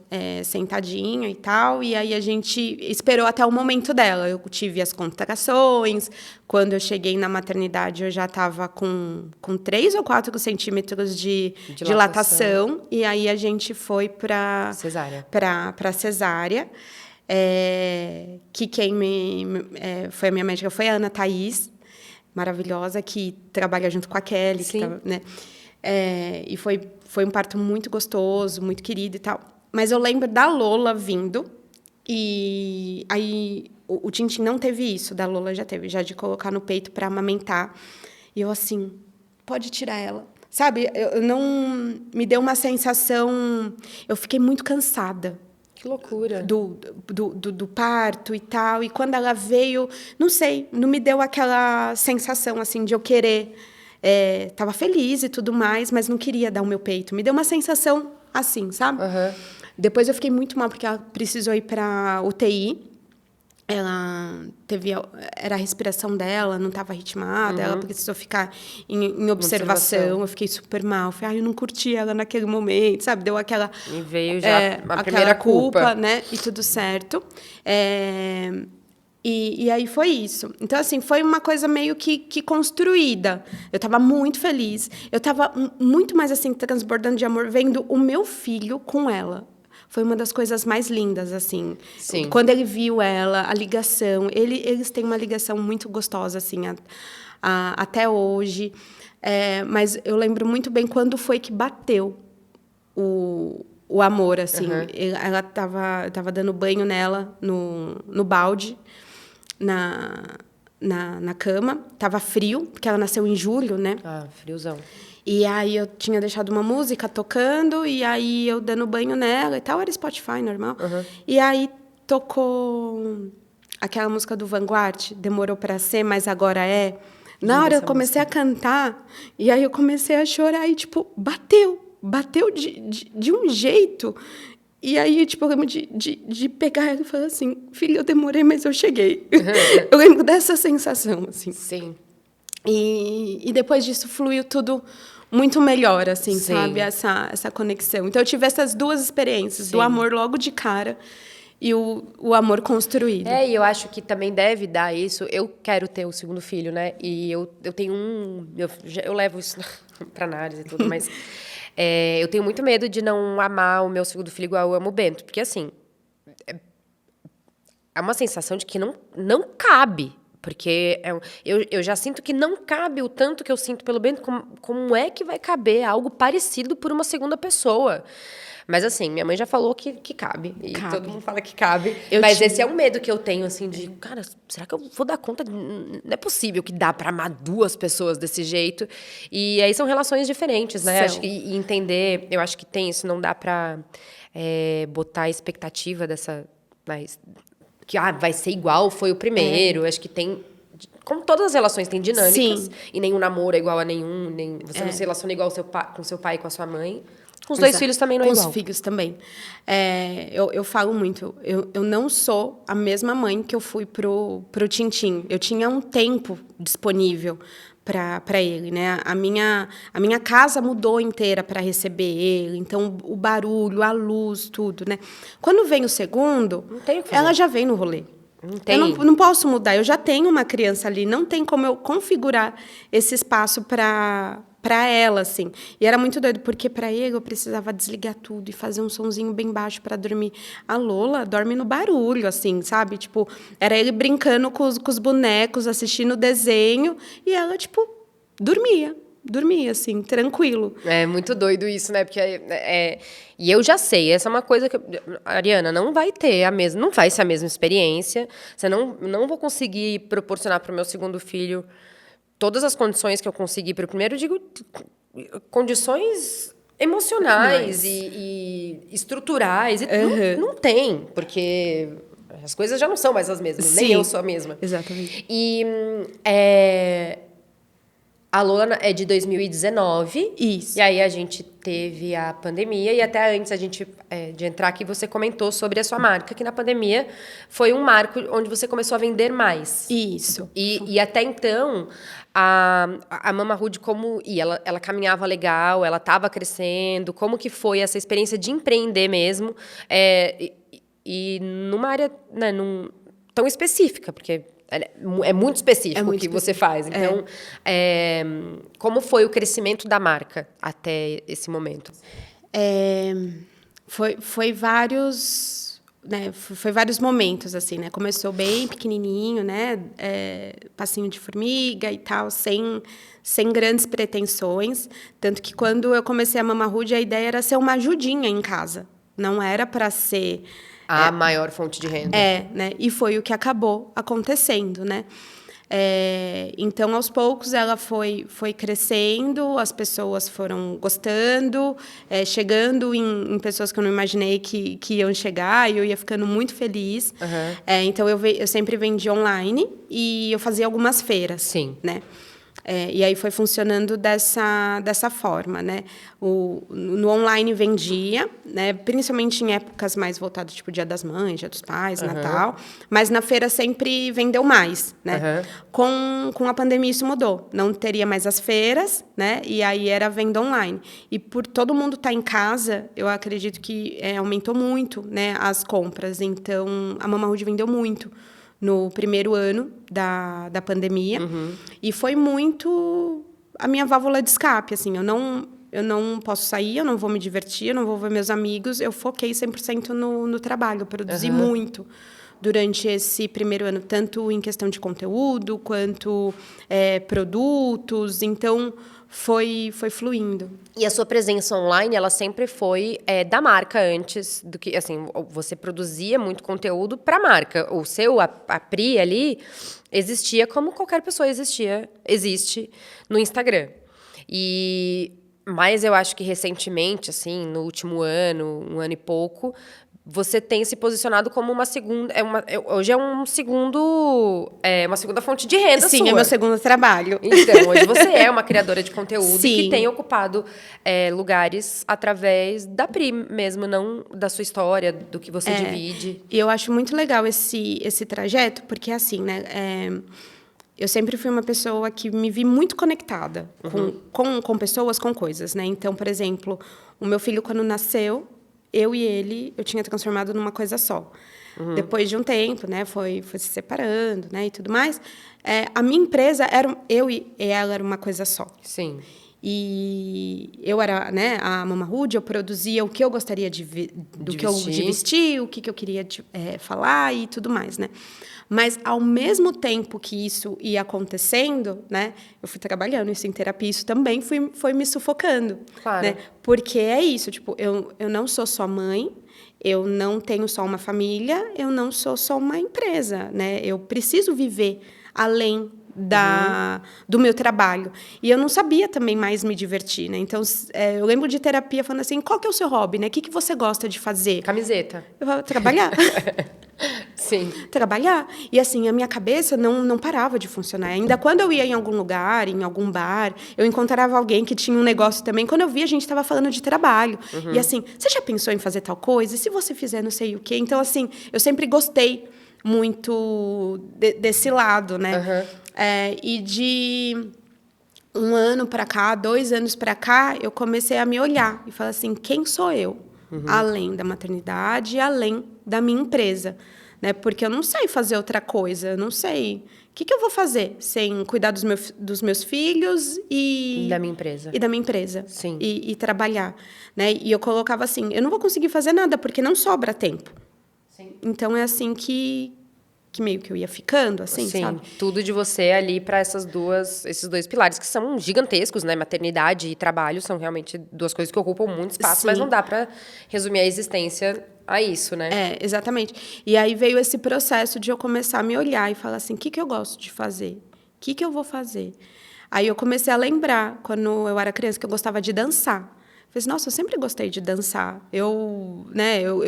sentadinha e tal, e aí a gente esperou até o momento dela. Eu tive as contrações, quando eu cheguei na maternidade eu já estava com 3 ou 4 centímetros de dilatação, e aí a gente foi para cesárea. Que quem foi a minha médica foi a Ana Thaís, maravilhosa, que trabalha junto com a Kelly. Sim. Que tava, né? E foi um parto muito gostoso, muito querido e tal. Mas eu lembro da Lola vindo, e aí o Tintin não teve isso, da Lola já teve, já de colocar no peito para amamentar. E eu assim, pode tirar ela. Sabe, eu não... Me deu uma sensação... Eu fiquei muito cansada. Que loucura. Do parto e tal. E quando ela veio, não sei, não me deu aquela sensação, assim, de eu querer... Tava feliz e tudo mais, mas não queria dar o meu peito. Me deu uma sensação assim, sabe? Uhum. Depois eu fiquei muito mal, porque ela precisou ir para UTI. Ela teve... Era a respiração dela, não estava ritmada. Ela precisou ficar em observação. Eu fiquei super mal. Falei, eu não curti ela naquele momento, sabe? Deu aquela... E veio já a primeira culpa. Né? E tudo certo. E aí foi isso. Então, assim, foi uma coisa meio que construída. Eu estava muito feliz. Eu estava muito mais, assim, transbordando de amor, vendo o meu filho com ela. Foi uma das coisas mais lindas, assim. Sim. Quando ele viu ela, a ligação. Eles têm uma ligação muito gostosa, assim, até hoje. Mas eu lembro muito bem quando foi que bateu o amor, assim. Ela tava dando banho nela, no balde, na cama. Tava frio, porque ela nasceu em julho, né? Ah, friozão. E aí eu tinha deixado uma música tocando, e aí eu dando banho nela e tal, era Spotify, normal. E aí tocou aquela música do Vanguard, Demorou Pra Ser, Mas Agora É. Na hora eu comecei a cantar, e aí eu comecei a chorar, e tipo, bateu de um jeito. E aí, tipo, eu lembro de pegar ela e falar assim, filha, eu demorei, mas eu cheguei. Eu lembro dessa sensação, assim. Sim. E depois disso fluiu tudo muito melhor, assim, Sim. sabe? Essa conexão. Então, eu tive essas duas experiências, Sim. do amor logo de cara e o amor construído. E eu acho que também deve dar isso. Eu quero ter o segundo filho, né? E eu tenho eu levo isso para análise e tudo, mas eu tenho muito medo de não amar o meu segundo filho igual eu amo o Bento. Porque, assim, é uma sensação de que não cabe. Porque eu já sinto que não cabe o tanto que eu sinto pelo Bento. Como é que vai caber algo parecido por uma segunda pessoa? Mas, assim, minha mãe já falou que cabe. E todo mundo fala que cabe. Mas esse é um medo que eu tenho, assim, de... Cara, será que eu vou dar conta? Não é possível que dá pra amar duas pessoas desse jeito. E aí são relações diferentes, né? Acho que, e entender... Eu acho que tem isso. Não dá pra botar a expectativa dessa... que vai ser igual, foi o primeiro. Acho que tem... Como todas as relações têm dinâmicas. Sim. E nenhum namoro é igual a nenhum. Você não se relaciona igual com seu pai e com a sua mãe. Com os dois filhos também não é igual. Com os filhos também. Eu falo muito. Eu não sou a mesma mãe que eu fui pro Tintim. Eu tinha um tempo disponível para ele, né? A minha casa mudou inteira para receber ele. Então, o barulho, a luz, tudo, né? Quando vem o segundo, Não tem o que fazer. ela já vem no rolê. Não tem. Eu não posso mudar. Eu já tenho uma criança ali. Não tem como eu configurar esse espaço para ela, assim. E era muito doido, porque para ele eu precisava desligar tudo e fazer um sonzinho bem baixo para dormir. A Lola dorme no barulho, assim, sabe? Tipo, era ele brincando com os bonecos, assistindo o desenho, e ela, tipo, dormia, assim, tranquilo. É muito doido isso, né? Porque e eu já sei, essa é uma coisa que a Ariana não vai ter não vai ser a mesma experiência. Você não vou conseguir proporcionar para o meu segundo filho todas as condições que eu consegui para o primeiro, eu digo condições emocionais e estruturais. Não tem, porque as coisas já não são mais as mesmas. Sim. Nem eu sou a mesma. Exatamente. E a Lola é de 2019. Isso. E aí a gente teve a pandemia. E até antes de entrar aqui, você comentou sobre a sua marca, que na pandemia foi um marco onde você começou a vender mais. Isso. E até então, a Mama Hood, ela caminhava legal, ela estava crescendo. Como que foi essa experiência de empreender mesmo? E numa área, né, tão específica, porque... É muito específico o que você faz. Então, como foi o crescimento da marca até esse momento? Foi vários, né? Foi vários momentos, assim, né? Começou bem pequenininho, né? Passinho de formiga e tal, sem grandes pretensões. Tanto que quando eu comecei a Mama Hood, a ideia era ser uma ajudinha em casa. Não era para ser... A maior fonte de renda. né? E foi o que acabou acontecendo, né? Então, aos poucos, ela foi crescendo, as pessoas foram gostando, chegando em pessoas que eu não imaginei que iam chegar, e eu ia ficando muito feliz. Então, eu sempre vendi online e eu fazia algumas feiras. Sim. Né? E aí foi funcionando dessa forma, né? No online vendia, né? Principalmente em épocas mais voltadas, tipo Dia das Mães, Dia dos Pais, Natal. Mas na feira sempre vendeu mais, né? Com a pandemia isso mudou. Não teria mais as feiras, né? E aí era venda online. E por todo mundo estar em casa, eu acredito que aumentou muito, né? As compras. Então, a Mama Hood vendeu muito no primeiro ano da pandemia. E foi muito a minha válvula de escape, assim. Eu não posso sair, eu não vou me divertir, eu não vou ver meus amigos. Eu foquei 100% no trabalho, eu produzi muito durante esse primeiro ano, tanto em questão de conteúdo, quanto produtos. Então, foi fluindo. E a sua presença online, ela sempre foi da marca antes do que, assim, você produzia muito conteúdo para a marca. O seu, a Pri ali, existia como qualquer pessoa existe no Instagram. Mas eu acho que recentemente, assim, no último ano, um ano e pouco, você tem se posicionado como uma segunda... hoje é uma segunda fonte de renda sua. Sim, é meu segundo trabalho. Então, hoje você é uma criadora de conteúdo Sim. que tem ocupado lugares através da Pri mesmo, não da sua história, do que você divide. E eu acho muito legal esse trajeto, porque assim, né? Eu sempre fui uma pessoa que me vi muito conectada com pessoas, com coisas, né? Então, por exemplo, o meu filho, quando nasceu, eu tinha transformado numa coisa só. Depois de um tempo, né, foi se separando, né, e tudo mais. A minha empresa eu e ela era uma coisa só. Sim. E eu era, né, a Mama Hood, eu produzia o que eu gostaria de vestir, o que eu queria falar e tudo mais, né? Mas, ao mesmo tempo que isso ia acontecendo, né, eu fui trabalhando isso em terapia, isso também foi me sufocando. Claro. Né? Porque é isso, tipo, eu não sou só mãe, eu não tenho só uma família, eu não sou só uma empresa, né? Eu preciso viver além do meu trabalho. E eu não sabia também mais me divertir, né? Então, eu lembro de terapia falando assim, qual que é o seu hobby, né? O que você gosta de fazer? Camiseta. Eu falava, trabalhar. Sim. Trabalhar. E, assim, a minha cabeça não parava de funcionar. Ainda quando eu ia em algum lugar, em algum bar, eu encontrava alguém que tinha um negócio também. Quando eu via, a gente estava falando de trabalho. E, assim, você já pensou em fazer tal coisa? E se você fizer não sei o quê? Então, assim, eu sempre gostei muito desse lado, né? E de 1 ano para cá, 2 anos para cá, eu comecei a me olhar e falar assim, quem sou eu? Além da maternidade, além da minha empresa. Né? Porque eu não sei fazer outra coisa, eu não sei. O que eu vou fazer sem cuidar dos meus filhos e... Da minha empresa. E da minha empresa. Sim. E trabalhar. Né? E eu colocava assim, eu não vou conseguir fazer nada, porque não sobra tempo. Sim. Então, é assim que meio que eu ia ficando, assim, Sim, sabe? tudo de você ali para esses 2 pilares, que são gigantescos, né? Maternidade e trabalho são realmente 2 coisas que ocupam muito espaço, mas não dá para resumir a existência a isso, né? Exatamente. E aí veio esse processo de eu começar a me olhar e falar assim, o que eu gosto de fazer? O que eu vou fazer? Aí eu comecei a lembrar, quando eu era criança, que eu gostava de dançar. Eu falei assim, nossa, eu sempre gostei de dançar. Eu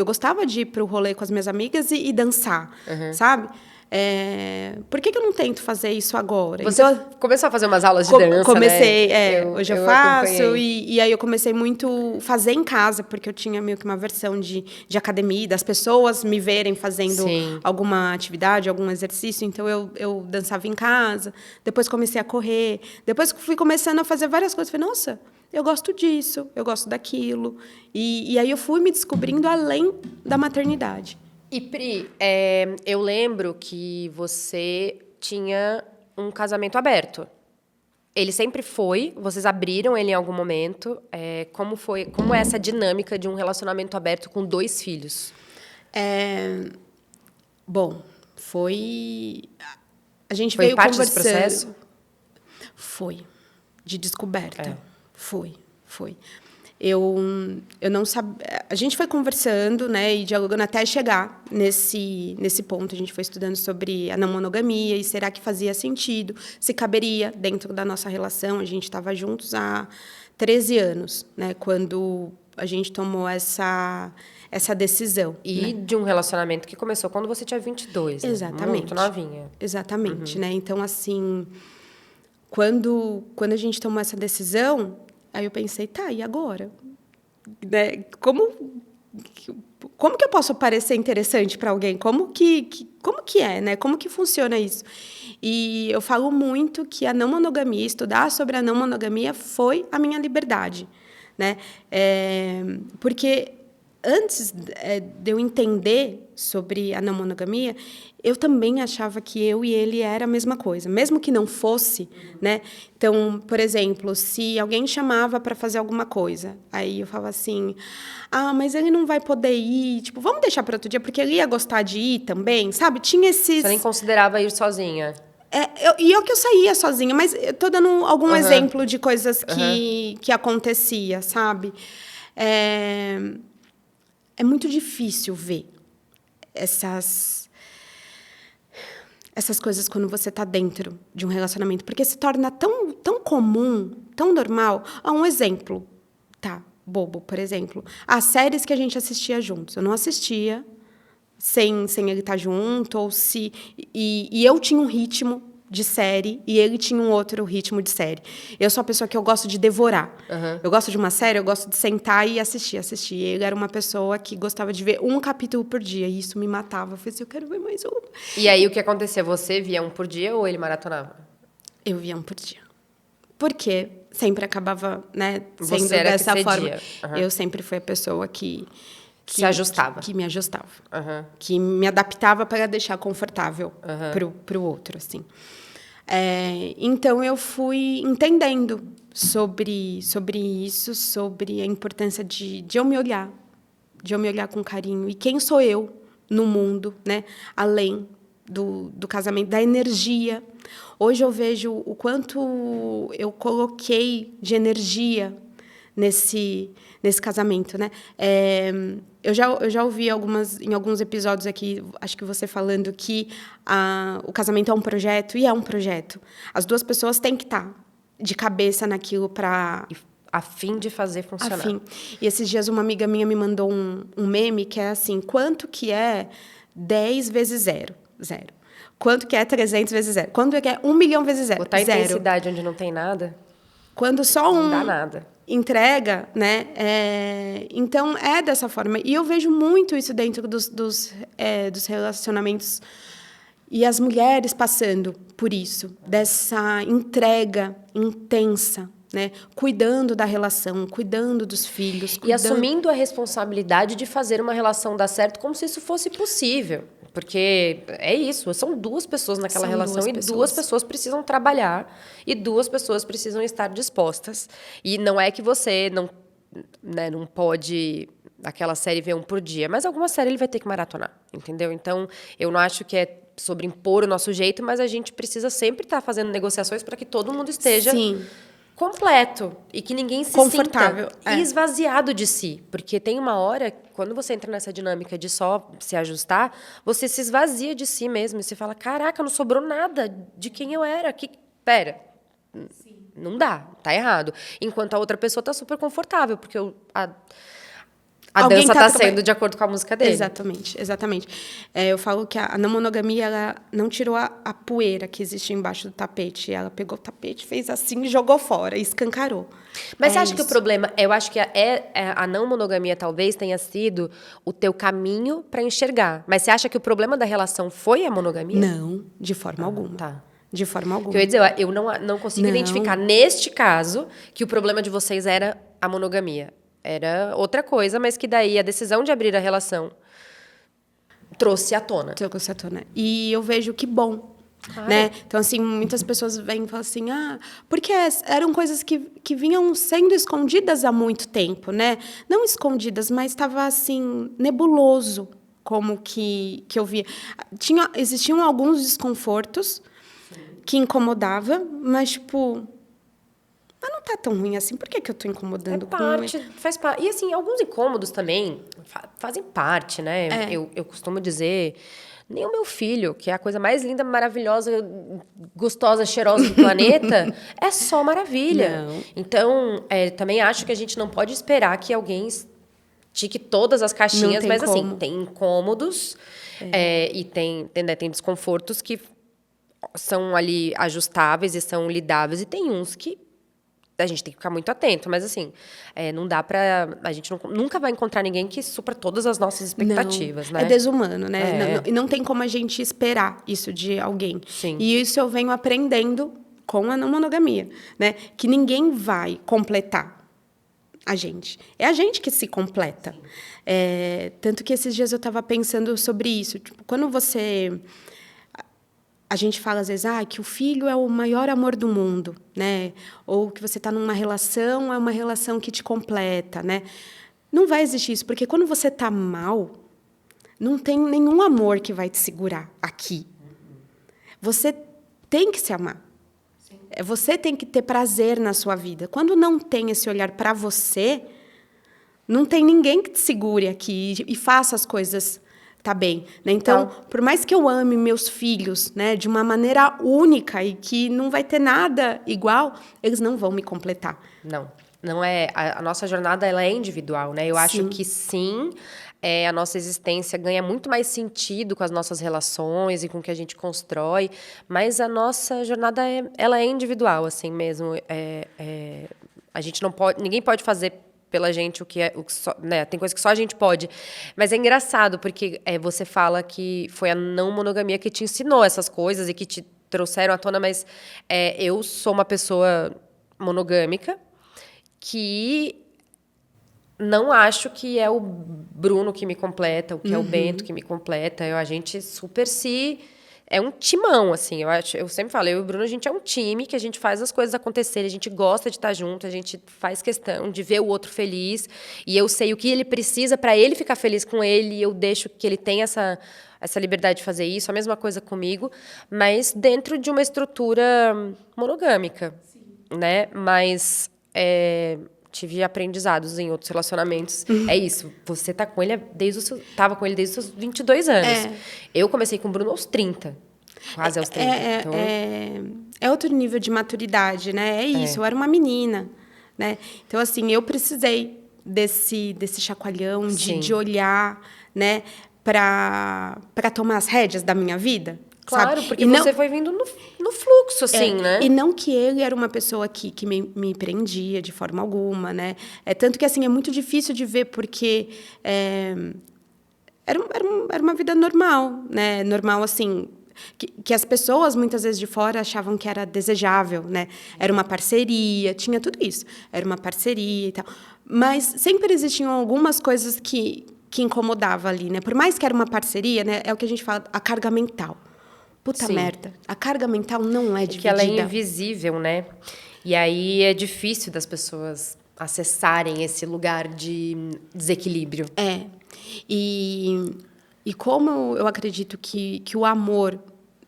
gostava de ir para o rolê com as minhas amigas e dançar, sabe? Por que eu não tento fazer isso agora? Você começou a fazer umas aulas de dança, comecei, né? Hoje eu faço. E aí eu comecei muito a fazer em casa, porque eu tinha meio que uma versão de academia, das pessoas me verem fazendo alguma atividade, algum exercício. Então, eu dançava em casa. Depois comecei a correr. Depois fui começando a fazer várias coisas. Falei, nossa, eu gosto disso, eu gosto daquilo. E aí eu fui me descobrindo além da maternidade. E, Pri, eu lembro que você tinha um casamento aberto. Ele sempre foi, vocês abriram ele em algum momento. Como é essa dinâmica de um relacionamento aberto com 2 filhos? Bom, foi... A gente foi veio parte conversando... desse processo? Foi. De descoberta. Foi. eu não sabia. A gente foi conversando, né, e dialogando até chegar nesse ponto. A gente foi estudando sobre a não monogamia e será que fazia sentido, se caberia dentro da nossa relação. A gente estava juntos há 13 anos, né, quando a gente tomou essa decisão. E né? de um relacionamento que começou quando você tinha 22, né? Exatamente. Muito novinha. Exatamente, né? Então, assim, quando a gente tomou essa decisão, aí eu pensei, tá, e agora? Né? Como que eu posso parecer interessante para alguém? Como que é, né? Como que funciona isso? E eu falo muito que a não monogamia, estudar sobre a não monogamia foi a minha liberdade, né? Porque antes de eu entender sobre a não monogamia, eu também achava que eu e ele era a mesma coisa, mesmo que não fosse, né? Então, por exemplo, se alguém chamava para fazer alguma coisa, aí eu falava assim, mas ele não vai poder ir, tipo, vamos deixar para outro dia, porque ele ia gostar de ir também, sabe? Tinha esses... Você nem considerava ir sozinha. eu saía sozinha, mas eu tô dando algum exemplo de coisas que acontecia, sabe? É muito difícil ver essas coisas quando você está dentro de um relacionamento, porque se torna tão, tão comum, tão normal. Um exemplo, tá, bobo, por exemplo. As séries que a gente assistia juntos. Eu não assistia sem ele estar junto, ou se... E eu tinha um ritmo de série e ele tinha um outro ritmo de série. Eu sou a pessoa que eu gosto de devorar. Eu gosto de uma série, eu gosto de sentar e assistir. Ele era uma pessoa que gostava de ver um capítulo por dia, e isso me matava. Eu falei assim, eu quero ver mais um. E aí, o que acontecia? Você via um por dia ou ele maratonava? Eu via um por dia. Porque sempre acabava, né, sendo Você era dessa que forma. cedia. Eu sempre fui a pessoa que se ajustava. Que me ajustava. Que me adaptava para deixar confortável para o outro, assim. Então, eu fui entendendo sobre isso, sobre a importância de eu me olhar, com carinho. E quem sou eu no mundo, né? Além do casamento, da energia. Hoje eu vejo o quanto eu coloquei de energia nesse casamento, né? Eu já ouvi em alguns episódios aqui, acho que você falando que o casamento é um projeto, e é um projeto. As duas pessoas têm que estar de cabeça naquilo para... A fim de fazer funcionar. E esses dias uma amiga minha me mandou um meme que é assim, quanto que é 10 vezes 0? Zero. Quanto que é 300 vezes 0? Quanto é 1 milhão vezes 0? Botar zero. intensidade onde não tem nada. Quando só não dá nada. Entrega, né? Então, é dessa forma. E eu vejo muito isso dentro dos relacionamentos, e as mulheres passando por isso, dessa entrega intensa, né? Cuidando da relação, cuidando dos filhos. E assumindo a responsabilidade de fazer uma relação dar certo como se isso fosse possível. Porque é isso, são duas pessoas naquela relação e duas pessoas precisam trabalhar e duas pessoas precisam estar dispostas. E não é que você não pode aquela série ver um por dia, mas alguma série ele vai ter que maratonar, entendeu? Então, eu não acho que é sobre impor o nosso jeito, mas a gente precisa sempre estar fazendo negociações para que todo mundo esteja... Sim. Completo. E que ninguém se confortável, sinta esvaziado de si. Porque tem uma hora, quando você entra nessa dinâmica de só se ajustar, você se esvazia de si mesmo. E você fala, caraca, não sobrou nada de quem eu era. Pera, não dá, tá errado. Enquanto a outra pessoa tá super confortável, porque a dança tá sendo de acordo com a música dele. Exatamente. Eu falo que a não monogamia, ela não tirou a poeira que existe embaixo do tapete. Ela pegou o tapete, fez assim, jogou fora, escancarou. Mas você acha que o problema... Eu acho que a não monogamia talvez tenha sido o teu caminho para enxergar. Mas você acha que o problema da relação foi a monogamia? Não, de forma alguma. Tá. De forma alguma. Eu ia dizer, eu não consigo identificar, neste caso, que o problema de vocês era a monogamia. Era outra coisa, mas que daí a decisão de abrir a relação trouxe à tona. E eu vejo que bom, né? Então, assim, muitas pessoas vêm e falam assim, porque eram coisas que vinham sendo escondidas há muito tempo, né? Não escondidas, mas estava, assim, nebuloso, como que eu via. Existiam alguns desconfortos que incomodavam, mas, tipo... mas não tá tão ruim assim, por que eu tô incomodando com Faz parte. E, assim, alguns incômodos também fazem parte, né? Eu costumo dizer, nem o meu filho, que é a coisa mais linda, maravilhosa, gostosa, cheirosa do planeta, é só maravilha. Não. Então, também acho que a gente não pode esperar que alguém tique todas as caixinhas, mas, assim, tem incômodos e tem desconfortos que são ali ajustáveis e são lidáveis, e tem uns que a gente tem que ficar muito atento, mas assim, não dá pra... A gente nunca vai encontrar ninguém que supra todas as nossas expectativas, não, né? É desumano, né? E não tem como a gente esperar isso de alguém. Sim. E isso eu venho aprendendo com a não monogamia, né? Que ninguém vai completar a gente. É a gente que se completa. Tanto que esses dias eu estava pensando sobre isso. Tipo, quando você... A gente fala, às vezes, que o filho é o maior amor do mundo, né? Ou que você está numa relação, é uma relação que te completa, né? Não vai existir isso, porque quando você está mal, não tem nenhum amor que vai te segurar aqui. Você tem que se amar. Você tem que ter prazer na sua vida. Quando não tem esse olhar para você, não tem ninguém que te segure aqui e faça as coisas... Tá bem, né? Então, por mais que eu ame meus filhos, né, de uma maneira única e que não vai ter nada igual, eles não vão me completar. Não é... A nossa jornada, ela é individual, né? Eu acho que sim, a nossa existência ganha muito mais sentido com as nossas relações e com o que a gente constrói, mas a nossa jornada, ela é individual, assim mesmo. A gente não pode... Ninguém pode fazer pela gente o que só, né? Tem coisa que só a gente pode. Mas é engraçado, porque você fala que foi a não monogamia que te ensinou essas coisas e que te trouxeram à tona, mas eu sou uma pessoa monogâmica que não acho que é o Bruno que me completa, o que é o Bento que me completa. A gente super se... É um timão, assim, eu sempre falo, eu e o Bruno, a gente é um time que a gente faz as coisas acontecerem, a gente gosta de estar junto, a gente faz questão de ver o outro feliz, e eu sei o que ele precisa para ele ficar feliz com ele, e eu deixo que ele tenha essa liberdade de fazer isso, a mesma coisa comigo, mas dentro de uma estrutura monogâmica, né? Mas tive aprendizados em outros relacionamentos. É isso, você tá com ele tava com ele desde os seus 22 anos. Eu comecei com o Bruno aos 30. Quase aos 30. Então... É outro nível de maturidade, né? É isso, eu era uma menina, né? Então, assim, eu precisei desse chacoalhão, de olhar, né? Para tomar as rédeas da minha vida. Claro, sabe? porque você foi vindo no fluxo, assim, né? E não que ele era uma pessoa que me prendia de forma alguma, né? Tanto que, assim, é muito difícil de ver, porque era uma vida normal, né? Normal, assim, que as pessoas, muitas vezes de fora, achavam que era desejável, né? Era uma parceria, tinha tudo isso. Era uma parceria e tal. Mas sempre existiam algumas coisas que incomodavam ali, né? Por mais que era uma parceria, né? É o que a gente fala, a carga mental. Puta merda. A carga mental não é dividida. Que ela é invisível, né? E aí é difícil das pessoas acessarem esse lugar de desequilíbrio. E como eu acredito que o amor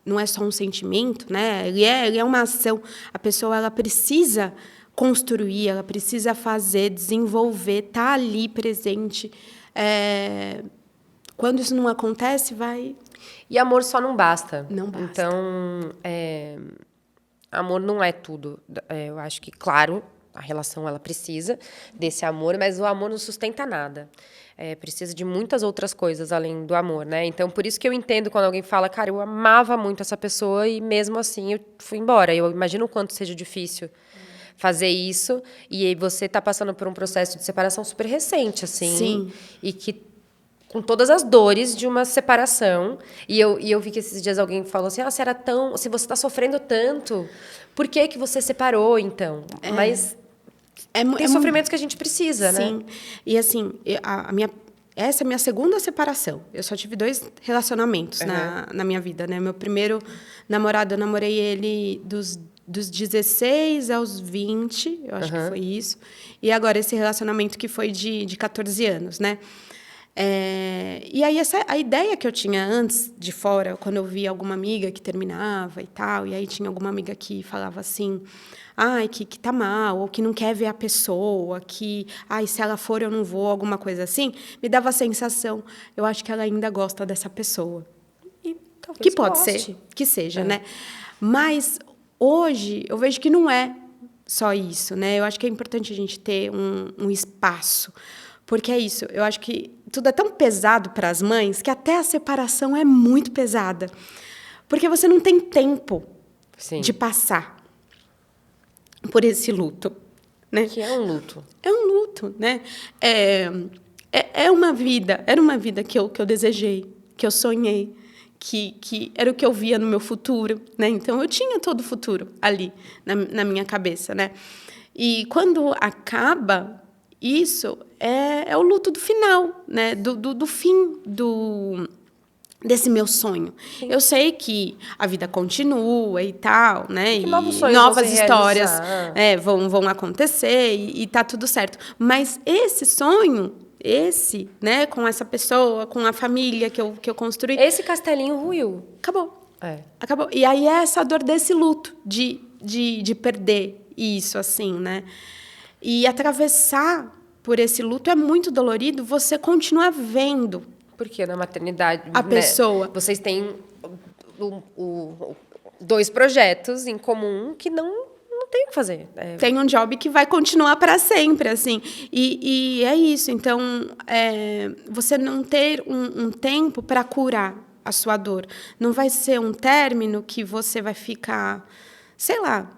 não é só um sentimento, né? Ele é uma ação. A pessoa, ela precisa construir, ela precisa fazer, desenvolver, estar ali presente. Quando isso não acontece, vai... E amor só não basta. Não basta. Então, amor não é tudo. Eu acho que, claro, a relação ela precisa desse amor, mas o amor não sustenta nada. Precisa de muitas outras coisas além do amor, né? Então, por isso que eu entendo quando alguém fala, cara, eu amava muito essa pessoa e mesmo assim eu fui embora. Eu imagino o quanto seja difícil fazer isso, e aí você tá passando por um processo de separação super recente, assim. Sim. E que com todas as dores de uma separação. E eu vi que esses dias alguém falou assim, se você está sofrendo tanto, por que você separou, então? Mas tem sofrimentos que a gente precisa, né? Sim. E, assim, essa é a minha segunda separação. Eu só tive 2 relacionamentos na minha vida, né? Meu primeiro namorado, eu namorei ele dos 16 aos 20, eu acho que foi isso. E agora esse relacionamento que foi de 14 anos, né? E aí, a ideia que eu tinha antes, de fora, quando eu via alguma amiga que terminava e tal, e aí tinha alguma amiga que falava assim, ai, que tá mal, ou que não quer ver a pessoa, que, ai, se ela for eu não vou, alguma coisa assim, me dava a sensação, eu acho que ela ainda gosta dessa pessoa. E Talvez que pode goste. ser, que seja, né? Mas hoje eu vejo que não é só isso, né? Eu acho que é importante a gente ter um espaço. Porque é isso, eu acho que tudo é tão pesado para as mães que até a separação é muito pesada. Porque você não tem tempo Sim. de passar por esse luto, né? Que é um luto. É um luto, né? É uma vida, era uma vida que eu desejei, que eu sonhei, que era o que eu via no meu futuro, né? Então, eu tinha todo o futuro ali na minha cabeça, né? E quando acaba isso, é o luto do final, né? Do fim desse meu sonho. Sim. Eu sei que a vida continua e tal, né? Que e novos sonhos novas vão se histórias realizar. vão acontecer e tá tudo certo. Mas esse sonho, né, com essa pessoa, com a família que eu construí, Esse castelinho ruiu. acabou. É. Acabou. E aí é essa dor desse luto de perder isso, assim, né? E atravessar por esse luto é muito dolorido, você continua vendo Porque na maternidade, a né, pessoa. vocês têm dois projetos em comum que não tem o que fazer. Tem um job que vai continuar para sempre, assim. E é isso. Então, você não ter um tempo para curar a sua dor. Não vai ser um término que você vai ficar, sei lá,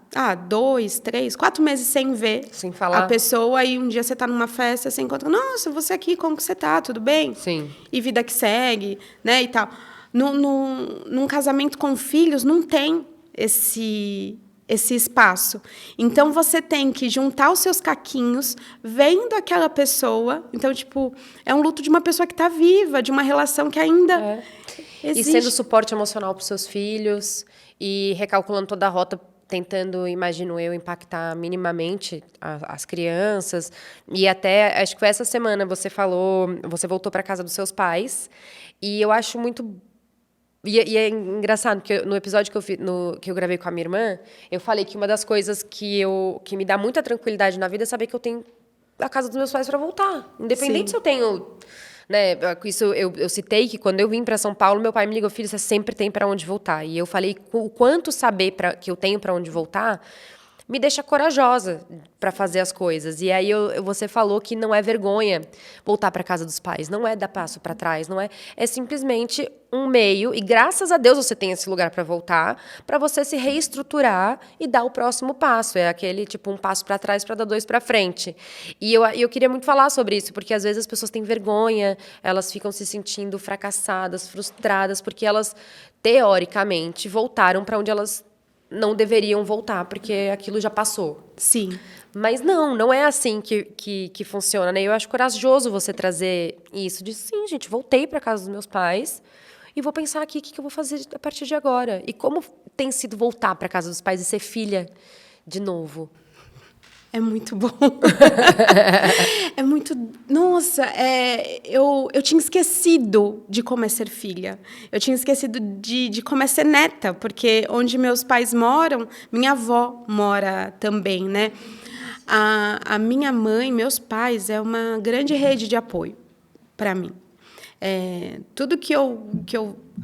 2, 3, 4 meses sem ver sem falar. a pessoa. E um dia você está numa festa, você encontra, nossa, você aqui, como que você está? Tudo bem? Sim. E vida que segue, né? E tal. Num casamento com filhos, não tem esse espaço. Então, você tem que juntar os seus caquinhos, vendo aquela pessoa. Então, tipo, é um luto de uma pessoa que está viva, de uma relação que ainda existe. E sendo suporte emocional para os seus filhos, e recalculando toda a rota, tentando, imagino eu, impactar minimamente as crianças. E até, acho que foi essa semana, você voltou para casa dos seus pais, e eu acho muito... E é engraçado, porque no episódio que eu gravei com a minha irmã, eu falei que uma das coisas que me dá muita tranquilidade na vida é saber que eu tenho a casa dos meus pais para voltar. Independente se eu tenho... Né, isso eu citei que quando eu vim para São Paulo, meu pai me ligou, filho, você sempre tem para onde voltar. E eu falei o quanto saber que eu tenho para onde voltar me deixa corajosa para fazer as coisas. E aí você falou que não é vergonha voltar para casa dos pais, não é dar passo para trás, não é simplesmente um meio, e graças a Deus você tem esse lugar para voltar, para você se reestruturar e dar o próximo passo. É aquele tipo um passo para trás para dar 2 para frente. E eu queria muito falar sobre isso, porque às vezes as pessoas têm vergonha, elas ficam se sentindo fracassadas, frustradas, porque elas teoricamente voltaram para onde elas não deveriam voltar, porque aquilo já passou. Sim. Mas não é assim que funciona, né? Eu acho corajoso você trazer isso, de sim, gente, voltei para casa dos meus pais e vou pensar aqui o que eu vou fazer a partir de agora. E como tem sido voltar para casa dos pais e ser filha de novo? É muito bom. É muito... Nossa, eu tinha esquecido de como é ser filha. Eu tinha esquecido de como é ser neta, porque onde meus pais moram, minha avó mora também, né? A minha mãe, meus pais, é uma grande rede de apoio para mim. Tudo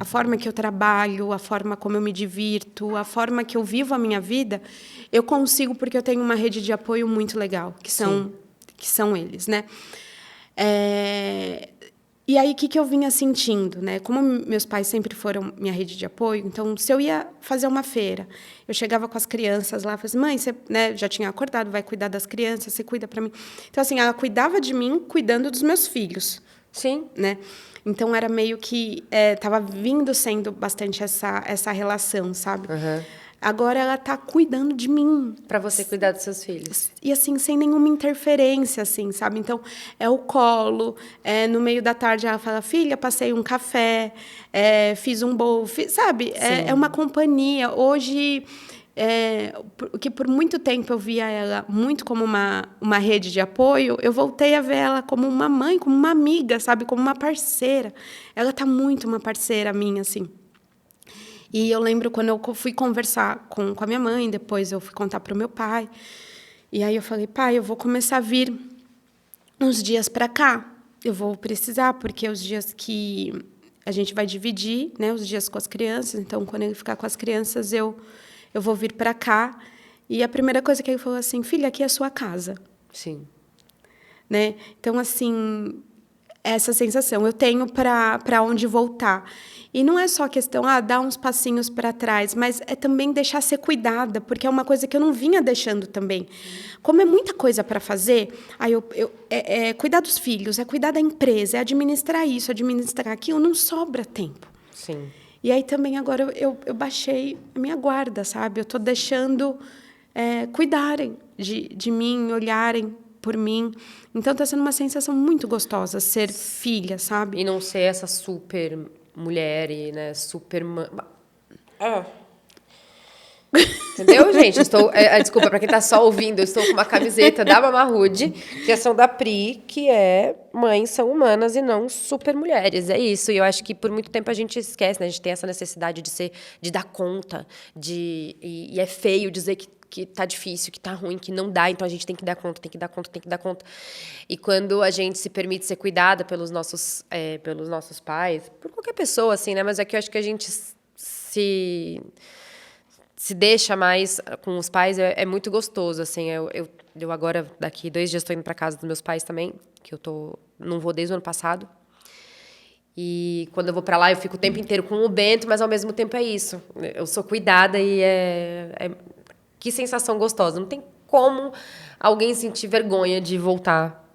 a forma que eu trabalho, a forma como eu me divirto, a forma que eu vivo a minha vida, eu consigo porque eu tenho uma rede de apoio muito legal, que são eles, né? E aí, o que eu vinha sentindo, né? Como meus pais sempre foram minha rede de apoio, então, se eu ia fazer uma feira, eu chegava com as crianças lá, falava assim, mãe, você, né, já tinha acordado, vai cuidar das crianças, você cuida para mim. Então, assim, ela cuidava de mim, cuidando dos meus filhos. Sim. Né? Então, era meio que... Estava vindo sendo bastante essa relação, sabe? Uhum. Agora, ela está cuidando de mim. Para você cuidar dos seus filhos. E, assim, sem nenhuma interferência, assim, sabe? Então, é o colo. No meio da tarde, ela fala, filha, passei um café, fiz um bolo, sabe? É uma companhia. Hoje... que por muito tempo eu via ela muito como uma rede de apoio, eu voltei a ver ela como uma mãe, como uma amiga, sabe? Como uma parceira. Ela está muito uma parceira minha, assim. E eu lembro quando eu fui conversar com a minha mãe, depois eu fui contar para o meu pai. E aí eu falei, pai, eu vou começar a vir uns dias para cá. Eu vou precisar, porque os dias que a gente vai dividir, né, os dias com as crianças, então, quando ele ficar com as crianças, eu vou vir para cá. E a primeira coisa que ele falou assim, filha, aqui é a sua casa. Sim. Né? Então, assim, essa sensação, eu tenho para onde voltar. E não é só questão, dar uns passinhos para trás, mas é também deixar ser cuidada, porque é uma coisa que eu não vinha deixando também. Como é muita coisa para fazer, aí é cuidar dos filhos, é cuidar da empresa, é administrar isso, administrar aquilo, não sobra tempo. Sim. E aí também agora eu baixei a minha guarda, sabe? Eu estou deixando cuidarem de mim, olharem por mim. Então está sendo uma sensação muito gostosa ser filha, sabe? E não ser essa super mulher e, né, super... Entendeu, gente? Desculpa, para quem tá só ouvindo, eu estou com uma camiseta da Mama Rude, criação da Pri, que é mães são humanas e não super mulheres. É isso. E eu acho que por muito tempo a gente esquece, né? A gente tem essa necessidade de dar conta, e é feio dizer que tá difícil, que tá ruim, que não dá, então a gente tem que dar conta, tem que dar conta, tem que dar conta. E quando a gente se permite ser cuidada pelos nossos pais, por qualquer pessoa, assim, né? Mas é que eu acho que a gente se deixa mais com os pais, é muito gostoso, assim. Eu agora, daqui 2 dias, estou indo para casa dos meus pais também, que não vou desde o ano passado. E quando eu vou para lá, eu fico o tempo inteiro com o Bento, mas ao mesmo tempo é isso. Eu sou cuidada e que sensação gostosa. Não tem como alguém sentir vergonha de voltar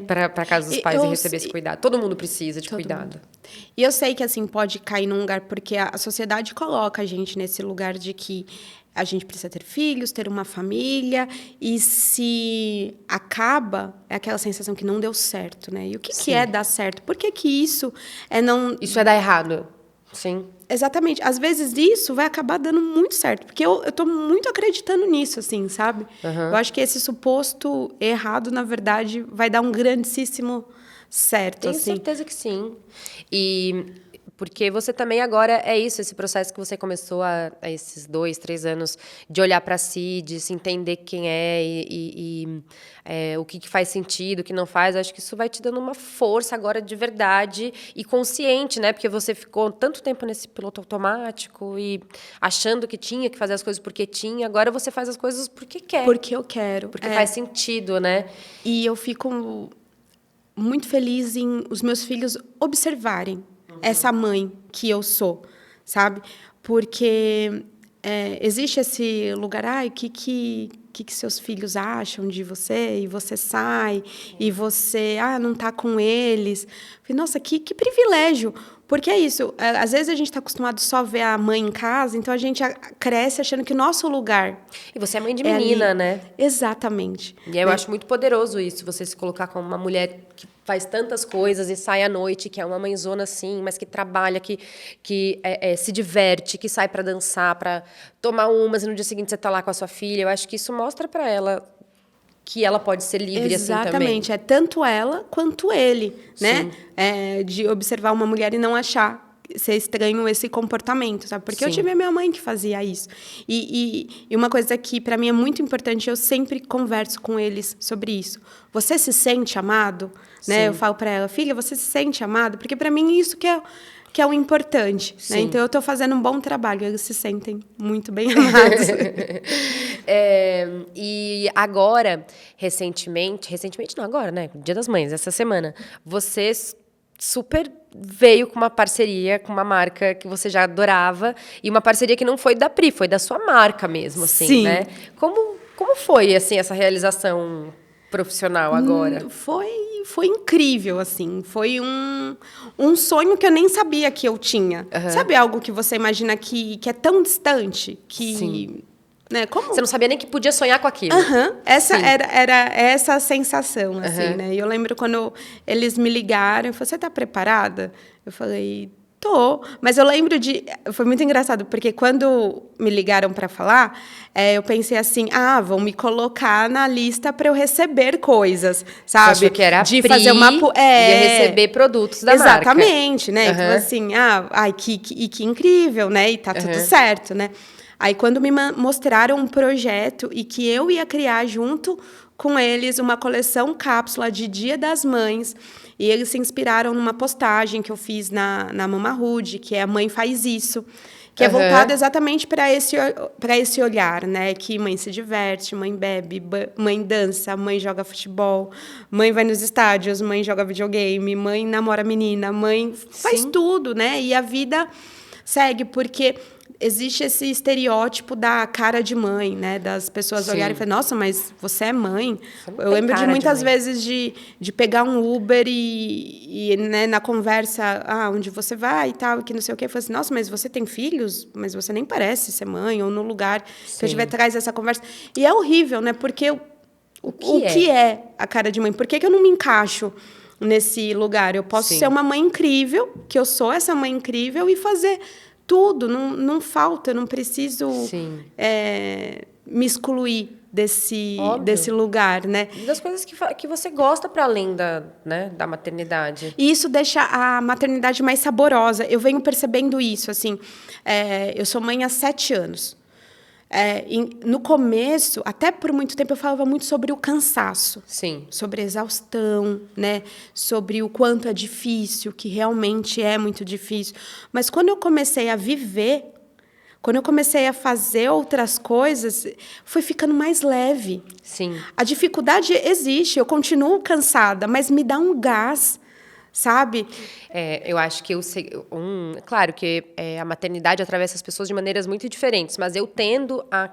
para casa dos pais e receber esse cuidado. Todo mundo precisa de cuidado. E eu sei que assim pode cair num lugar, porque a sociedade coloca a gente nesse lugar de que a gente precisa ter filhos, ter uma família, e se acaba, é aquela sensação que não deu certo, né? E o que é dar certo? Por que isso não... Isso é dar errado. Sim. Exatamente. Às vezes isso vai acabar dando muito certo, porque eu tô muito acreditando nisso, assim, sabe? Uhum. Eu acho que esse suposto errado, na verdade, vai dar um grandíssimo certo. Tenho certeza que sim. E porque você também agora esse processo que você começou há esses 2, 3 anos de olhar para si, de se entender quem e o que faz sentido, o que não faz. Acho que isso vai te dando uma força agora de verdade e consciente, né? Porque você ficou tanto tempo nesse piloto automático e achando que tinha que fazer as coisas porque tinha. Agora você faz as coisas porque quer. Porque eu quero. Porque faz sentido, né? E eu fico muito feliz em os meus filhos observarem essa mãe que eu sou, sabe? Porque existe esse lugar, o que seus filhos acham de você? E você sai, e você não está com eles. Nossa, que privilégio! Porque é isso, às vezes a gente está acostumado só a ver a mãe em casa, então a gente cresce achando que o nosso lugar... E você é mãe de menina, né? Exatamente. E eu acho muito poderoso isso, você se colocar como uma mulher que faz tantas coisas e sai à noite, que é uma mãezona assim, mas que trabalha, que se diverte, que sai para dançar, para tomar umas e no dia seguinte você está lá com a sua filha. Eu acho que isso mostra para ela que ela pode ser livre assim também. Exatamente, é tanto ela quanto ele, né? De observar uma mulher e não achar ser estranho esse comportamento, sabe? Porque eu tive a minha mãe que fazia isso. E uma coisa que para mim é muito importante, eu sempre converso com eles sobre isso. Você se sente amado? Né? Eu falo para ela, filha, você se sente amado? Porque para mim isso que é o importante. Né? Então, eu estou fazendo um bom trabalho. Eles se sentem muito bem amados. E agora, recentemente não agora, né? Dia das Mães, essa semana, você super veio com uma parceria com uma marca que você já adorava. E uma parceria que não foi da Pri, foi da sua marca mesmo, assim, né? Como foi, assim, essa realização profissional agora? Foi incrível, assim. Foi um sonho que eu nem sabia que eu tinha. Uhum. Sabe algo que você imagina que é tão distante? Sim. Né? Como? Você não sabia nem que podia sonhar com aquilo. Uhum. Essa era essa sensação, assim, né? E eu lembro quando eles me ligaram, eu falei, você está preparada? Eu falei, Mas eu lembro foi muito engraçado, porque quando me ligaram para falar, eu pensei assim, vão me colocar na lista para eu receber coisas, sabe? Achou que era de Pri, fazer uma ia receber produtos da marca. Exatamente, né? Então, assim, que incrível, né? E tá tudo certo, né? Aí, quando me mostraram um projeto e que eu ia criar junto com eles uma coleção cápsula de Dia das Mães, e eles se inspiraram numa postagem que eu fiz na Mama Rude, que é A Mãe Faz Isso, que é voltado exatamente para esse olhar, né? Que mãe se diverte, mãe bebe, mãe dança, mãe joga futebol, mãe vai nos estádios, mãe joga videogame, mãe namora menina, mãe faz tudo, né? E a vida segue, porque existe esse estereótipo da cara de mãe, né? Das pessoas olharem e falarem, nossa, mas você é mãe? Eu lembro de muitas vezes de pegar um Uber e né, na conversa, onde você vai e tal, que não sei o quê, eu falei assim, nossa, mas você tem filhos? Mas você nem parece ser mãe, ou no lugar que eu tiver traz essa conversa. E é horrível, né? Porque o que é a cara de mãe? Por que eu não me encaixo nesse lugar? Eu posso ser uma mãe incrível, que eu sou essa mãe incrível, e fazer tudo, não falta, eu não preciso me excluir desse lugar, né? Das coisas que você gosta para além da maternidade. E isso deixa a maternidade mais saborosa. Eu venho percebendo isso, assim. Eu sou mãe há 7 anos. No começo, até por muito tempo, eu falava muito sobre o cansaço. Sim. Sobre a exaustão, né? Sobre o quanto é difícil, que realmente é muito difícil. Mas quando eu comecei a viver, quando eu comecei a fazer outras coisas, foi ficando mais leve. Sim. A dificuldade existe, eu continuo cansada, mas me dá um gás, sabe? Eu acho que claro que a maternidade atravessa as pessoas de maneiras muito diferentes, mas eu tendo a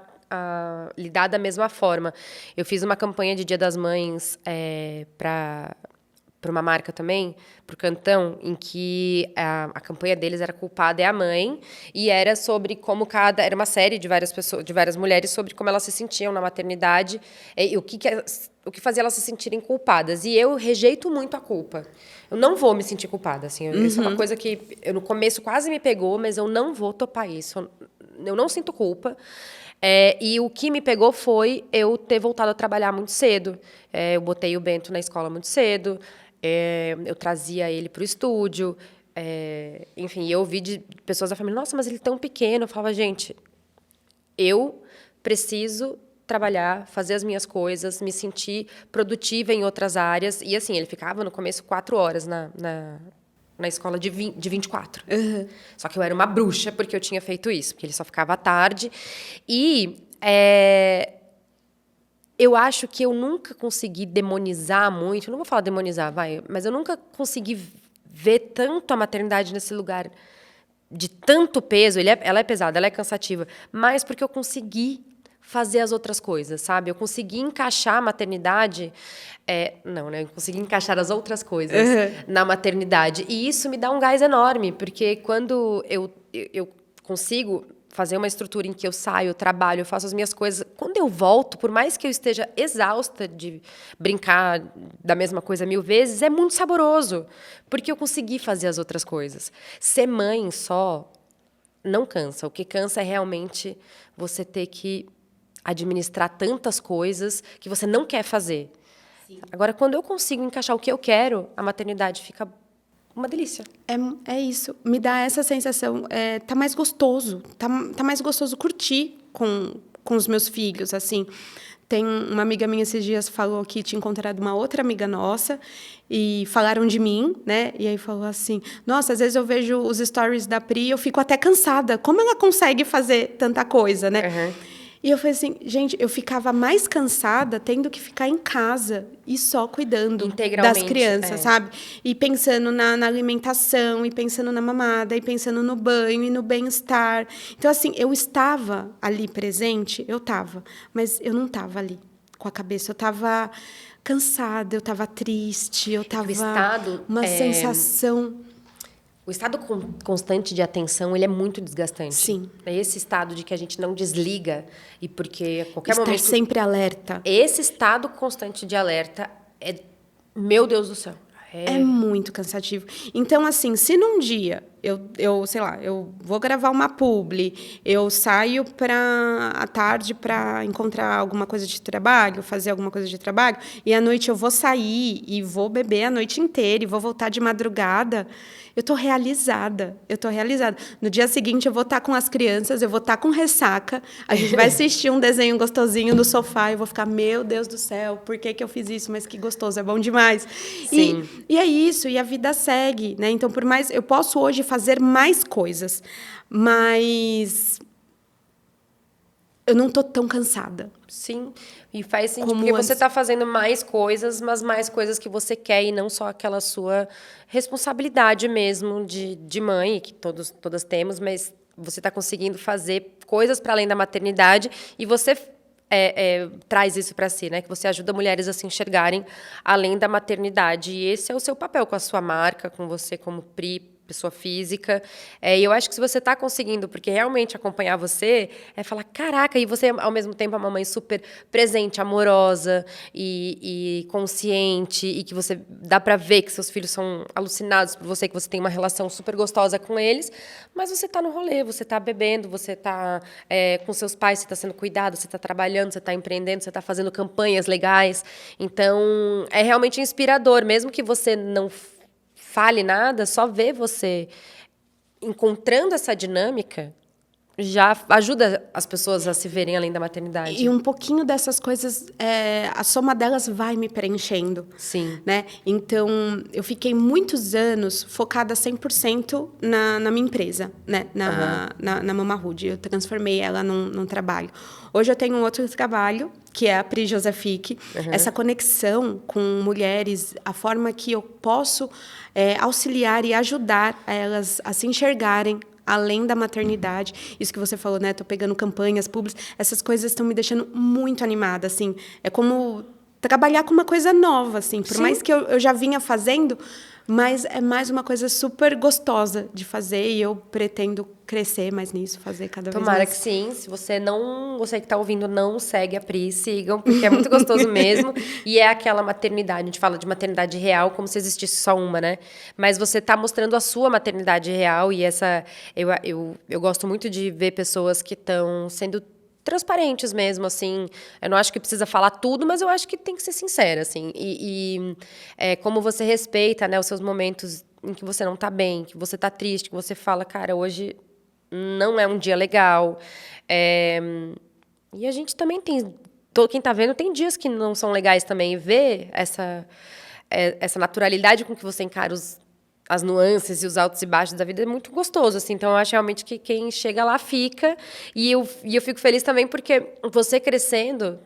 lidar da mesma forma. Eu fiz uma campanha de Dia das Mães para uma marca também, para o Cantão, em que a campanha deles era Culpada é a Mãe, e era sobre como era uma série de várias pessoas, de várias mulheres, sobre como elas se sentiam na maternidade, e o que fazia elas se sentirem culpadas. E eu rejeito muito a culpa. Eu não vou me sentir culpada, assim. Isso é uma coisa que no começo quase me pegou, mas eu não vou topar isso. Eu não sinto culpa. E o que me pegou foi eu ter voltado a trabalhar muito cedo. Eu botei o Bento na escola muito cedo. Eu trazia ele para o estúdio. Enfim, eu ouvi de pessoas da família, nossa, mas ele é tão pequeno. Eu falava, gente, eu preciso trabalhar, fazer as minhas coisas, me sentir produtiva em outras áreas. E, assim, ele ficava, no começo, 4 horas na escola de 24. Uhum. Só que eu era uma bruxa porque eu tinha feito isso, porque ele só ficava à tarde. E eu acho que eu nunca consegui demonizar muito, não vou falar demonizar, mas eu nunca consegui ver tanto a maternidade nesse lugar de tanto peso. Ela é pesada, ela é cansativa, mas porque eu consegui fazer as outras coisas, sabe? Eu consegui encaixar a maternidade... não, né? Eu consegui encaixar as outras coisas na maternidade. E isso me dá um gás enorme, porque quando eu consigo fazer uma estrutura em que eu saio, eu trabalho, eu faço as minhas coisas, quando eu volto, por mais que eu esteja exausta de brincar da mesma coisa 1000 vezes, é muito saboroso, porque eu consegui fazer as outras coisas. Ser mãe só não cansa. O que cansa é realmente você ter que administrar tantas coisas que você não quer fazer. Sim. Agora, quando eu consigo encaixar o que eu quero, a maternidade fica uma delícia. É isso. Me dá essa sensação. Tá mais gostoso. Tá mais gostoso curtir com os meus filhos, assim. Tem uma amiga minha esses dias falou que tinha encontrado uma outra amiga nossa e falaram de mim, né? E aí falou assim, nossa, às vezes eu vejo os stories da Pri e eu fico até cansada. Como ela consegue fazer tanta coisa, né? Uhum. E eu falei assim, gente, eu ficava mais cansada tendo que ficar em casa e só cuidando das crianças, sabe? E pensando na alimentação, e pensando na mamada, e pensando no banho e no bem-estar. Então, assim, eu estava ali presente, mas eu não estava ali com a cabeça. Eu estava cansada, eu estava triste, eu estava uma sensação... O estado constante de atenção, ele é muito desgastante. Sim. É esse estado de que a gente não desliga e porque a qualquer momento... Estar sempre alerta. Esse estado constante de alerta meu Deus do céu. É muito cansativo. Então, assim, se num dia sei lá, eu vou gravar uma publi, eu saio à tarde para encontrar alguma coisa de trabalho, fazer alguma coisa de trabalho, e à noite eu vou sair e vou beber a noite inteira e vou voltar de madrugada, eu estou realizada. No dia seguinte, eu vou estar com as crianças, eu vou estar com ressaca, a gente vai assistir um desenho gostosinho no sofá, eu vou ficar, meu Deus do céu, por que eu fiz isso? Mas que gostoso, é bom demais. Sim. E é isso, e a vida segue, né? Então, por mais... Eu posso hoje fazer mais coisas, mas eu não estou tão cansada. Sim, e faz sentido, porque você está fazendo mais coisas, mas mais coisas que você quer e não só aquela sua responsabilidade mesmo de mãe, que todas temos, mas você está conseguindo fazer coisas para além da maternidade e você traz isso para si, né? Que você ajuda mulheres a se enxergarem além da maternidade. E esse é o seu papel com a sua marca, com você como Pri, pessoa física. E eu acho que se você está conseguindo, porque realmente acompanhar você, é falar, caraca, e você, ao mesmo tempo, é uma mãe super presente, amorosa e consciente, e que você dá para ver que seus filhos são alucinados por você, que você tem uma relação super gostosa com eles, mas você está no rolê, você está bebendo, você está com seus pais, você está sendo cuidado, você está trabalhando, você está empreendendo, você está fazendo campanhas legais. Então, é realmente inspirador, mesmo que você não fale nada, só ver você encontrando essa dinâmica já ajuda as pessoas a se verem além da maternidade. E um pouquinho dessas coisas, a soma delas vai me preenchendo. Sim. Né? Então, eu fiquei muitos anos focada 100% na minha empresa, né? Na Mama Hood. Eu transformei ela num trabalho. Hoje eu tenho um outro trabalho, que é a Pri Josefic. Essa conexão com mulheres, a forma que eu posso auxiliar e ajudar elas a se enxergarem além da maternidade. Isso que você falou, né? Tô pegando campanhas públicas. Essas coisas estão me deixando muito animada, assim. É como trabalhar com uma coisa nova, assim. Por mais que eu já vinha fazendo, mas é mais uma coisa super gostosa de fazer e eu pretendo crescer mais nisso, fazer cada vez mais. Tomara que sim. Se você que está ouvindo, não segue a Pri, sigam, porque é muito gostoso mesmo. E é aquela maternidade, a gente fala de maternidade real como se existisse só uma, né? Mas você está mostrando a sua maternidade real e essa... Eu gosto muito de ver pessoas que estão sendo transparentes mesmo, assim. Eu não acho que precisa falar tudo, mas eu acho que tem que ser sincera, assim. Como você respeita, né, os seus momentos em que você não está bem, que você está triste, que você fala, cara, hoje não é um dia legal. E a gente também tem... Quem está vendo tem dias que não são legais também. E ver essa naturalidade com que você encara as nuances e os altos e baixos da vida é muito gostoso, assim. Então, eu acho realmente que quem chega lá fica. E eu fico feliz também porque você crescendo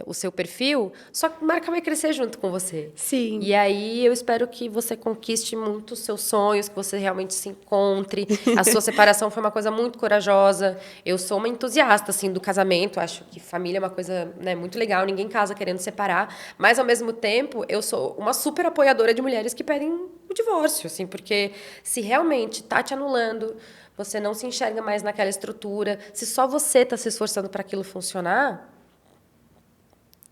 o seu perfil, só que a marca vai crescer junto com você. Sim. E aí, eu espero que você conquiste muito os seus sonhos, que você realmente se encontre. A sua separação foi uma coisa muito corajosa. Eu sou uma entusiasta, assim, do casamento. Acho que família é uma coisa, né, muito legal. Ninguém casa querendo separar. Mas, ao mesmo tempo, eu sou uma super apoiadora de mulheres que pedem o divórcio, assim, porque se realmente está te anulando, você não se enxerga mais naquela estrutura, se só você está se esforçando para aquilo funcionar,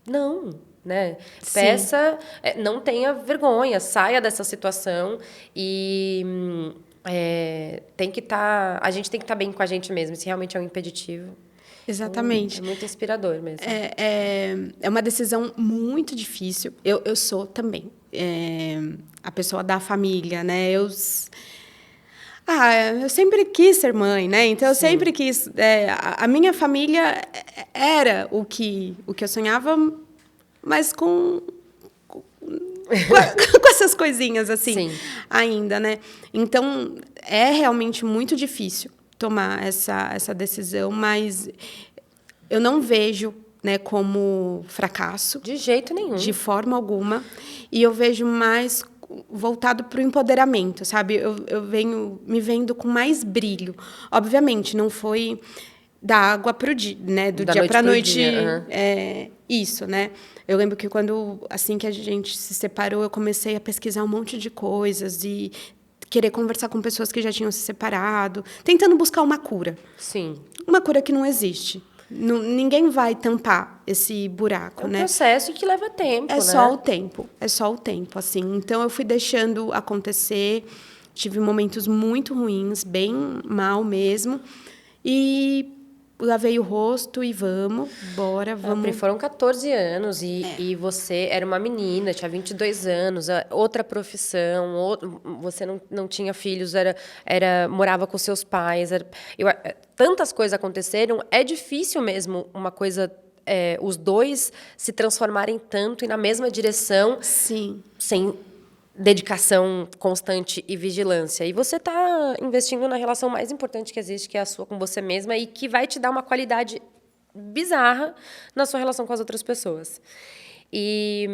não, né? Peça, não tenha vergonha, saia dessa situação e tem que estar, a gente tem que estar bem com a gente mesmo, se realmente é um impeditivo. Exatamente. É muito inspirador mesmo. É uma decisão muito difícil. Eu sou também a pessoa da família, né? Eu sempre quis ser mãe, né? Então, eu sempre quis... a minha família era o que eu sonhava, mas com essas coisinhas, assim, ainda, né? Então, é realmente muito difícil tomar essa decisão, mas eu não vejo, né, como fracasso. De jeito nenhum. De forma alguma. E eu vejo mais voltado para o empoderamento, sabe? Eu venho me vendo com mais brilho. Obviamente, não foi da água para o dia, né? Do dia para a noite. Isso, né? Eu lembro que assim que a gente se separou, eu comecei a pesquisar um monte de coisas e querer conversar com pessoas que já tinham se separado, tentando buscar uma cura. Sim. Uma cura que não existe. Ninguém vai tampar esse buraco, né? É um processo que leva tempo, né? É só o tempo, assim. Então, eu fui deixando acontecer, tive momentos muito ruins, bem mal mesmo. E lavei o rosto e vamos. Pri, foram 14 anos e você era uma menina, tinha 22 anos, outra profissão, você não tinha filhos, morava com seus pais. Tantas coisas aconteceram, é difícil mesmo uma coisa... os dois se transformarem tanto e na mesma direção. Sim. Sem dedicação constante e vigilância. E você está investindo na relação mais importante que existe, que é a sua com você mesma, e que vai te dar uma qualidade bizarra na sua relação com as outras pessoas. E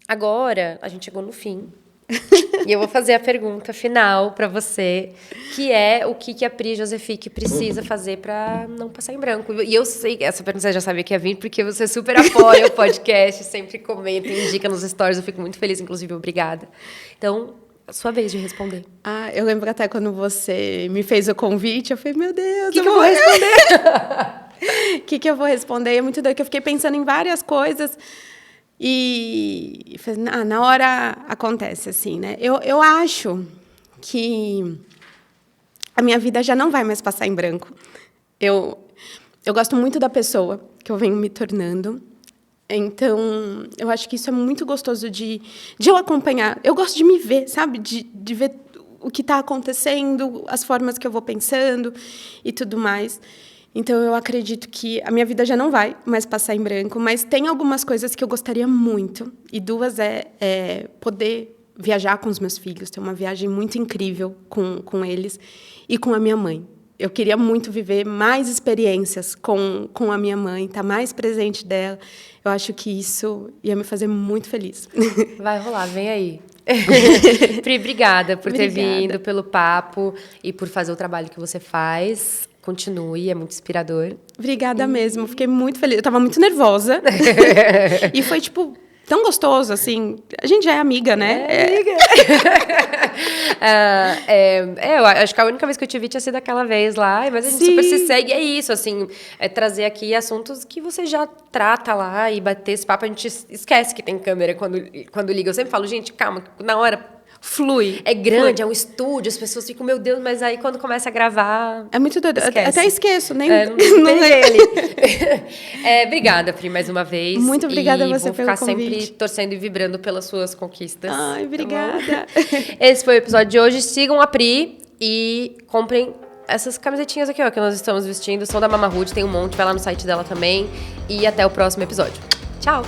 agora, a gente chegou no fim. E eu vou fazer a pergunta final para você, que é o que a Pri Josefique precisa fazer para não passar em branco. E eu sei que essa pergunta você já sabia que ia vir, porque você super apoia o podcast, sempre comenta e indica nos stories. Eu fico muito feliz, inclusive, obrigada. Então, é a sua vez de responder. Eu lembro até quando você me fez o convite, eu falei, meu Deus, o que eu vou responder? O que eu vou responder? É muito doido, que eu fiquei pensando em várias coisas. E na hora acontece, assim, né? Eu acho que a minha vida já não vai mais passar em branco. Eu gosto muito da pessoa que eu venho me tornando. Então, eu acho que isso é muito gostoso de eu acompanhar. Eu gosto de me ver, sabe? De ver o que está acontecendo, as formas que eu vou pensando e tudo mais. Então, eu acredito que a minha vida já não vai mais passar em branco, mas tem algumas coisas que eu gostaria muito. E duas é poder viajar com os meus filhos, ter uma viagem muito incrível com eles e com a minha mãe. Eu queria muito viver mais experiências com a minha mãe, estar mais presente dela. Eu acho que isso ia me fazer muito feliz. Vai rolar, vem aí. Pri, obrigada por ter vindo, pelo papo e por fazer o trabalho que você faz. Continue, é muito inspirador. Obrigada mesmo, fiquei muito feliz. Eu estava muito nervosa. E foi, tão gostoso, assim. A gente já é amiga, né? Amiga. Eu acho que a única vez que eu te vi tinha sido aquela vez lá, mas a gente super se segue. É isso, assim, trazer aqui assuntos que você já trata lá e bater esse papo. A gente esquece que tem câmera quando liga. Eu sempre falo, gente, calma, na hora... Flui. É grande, é um estúdio, as pessoas ficam, meu Deus, mas aí quando começa a gravar... É muito doido. Até esqueço, nem... não ele. Obrigada, Pri, mais uma vez. Muito obrigada a você pelo convite. Vou ficar sempre torcendo e vibrando pelas suas conquistas. Ai, obrigada. Tá. Esse foi o episódio de hoje. Sigam a Pri e comprem essas camisetinhas aqui, ó, que nós estamos vestindo. São da Mama Hood, tem um monte. Vai lá no site dela também. E até o próximo episódio. Tchau!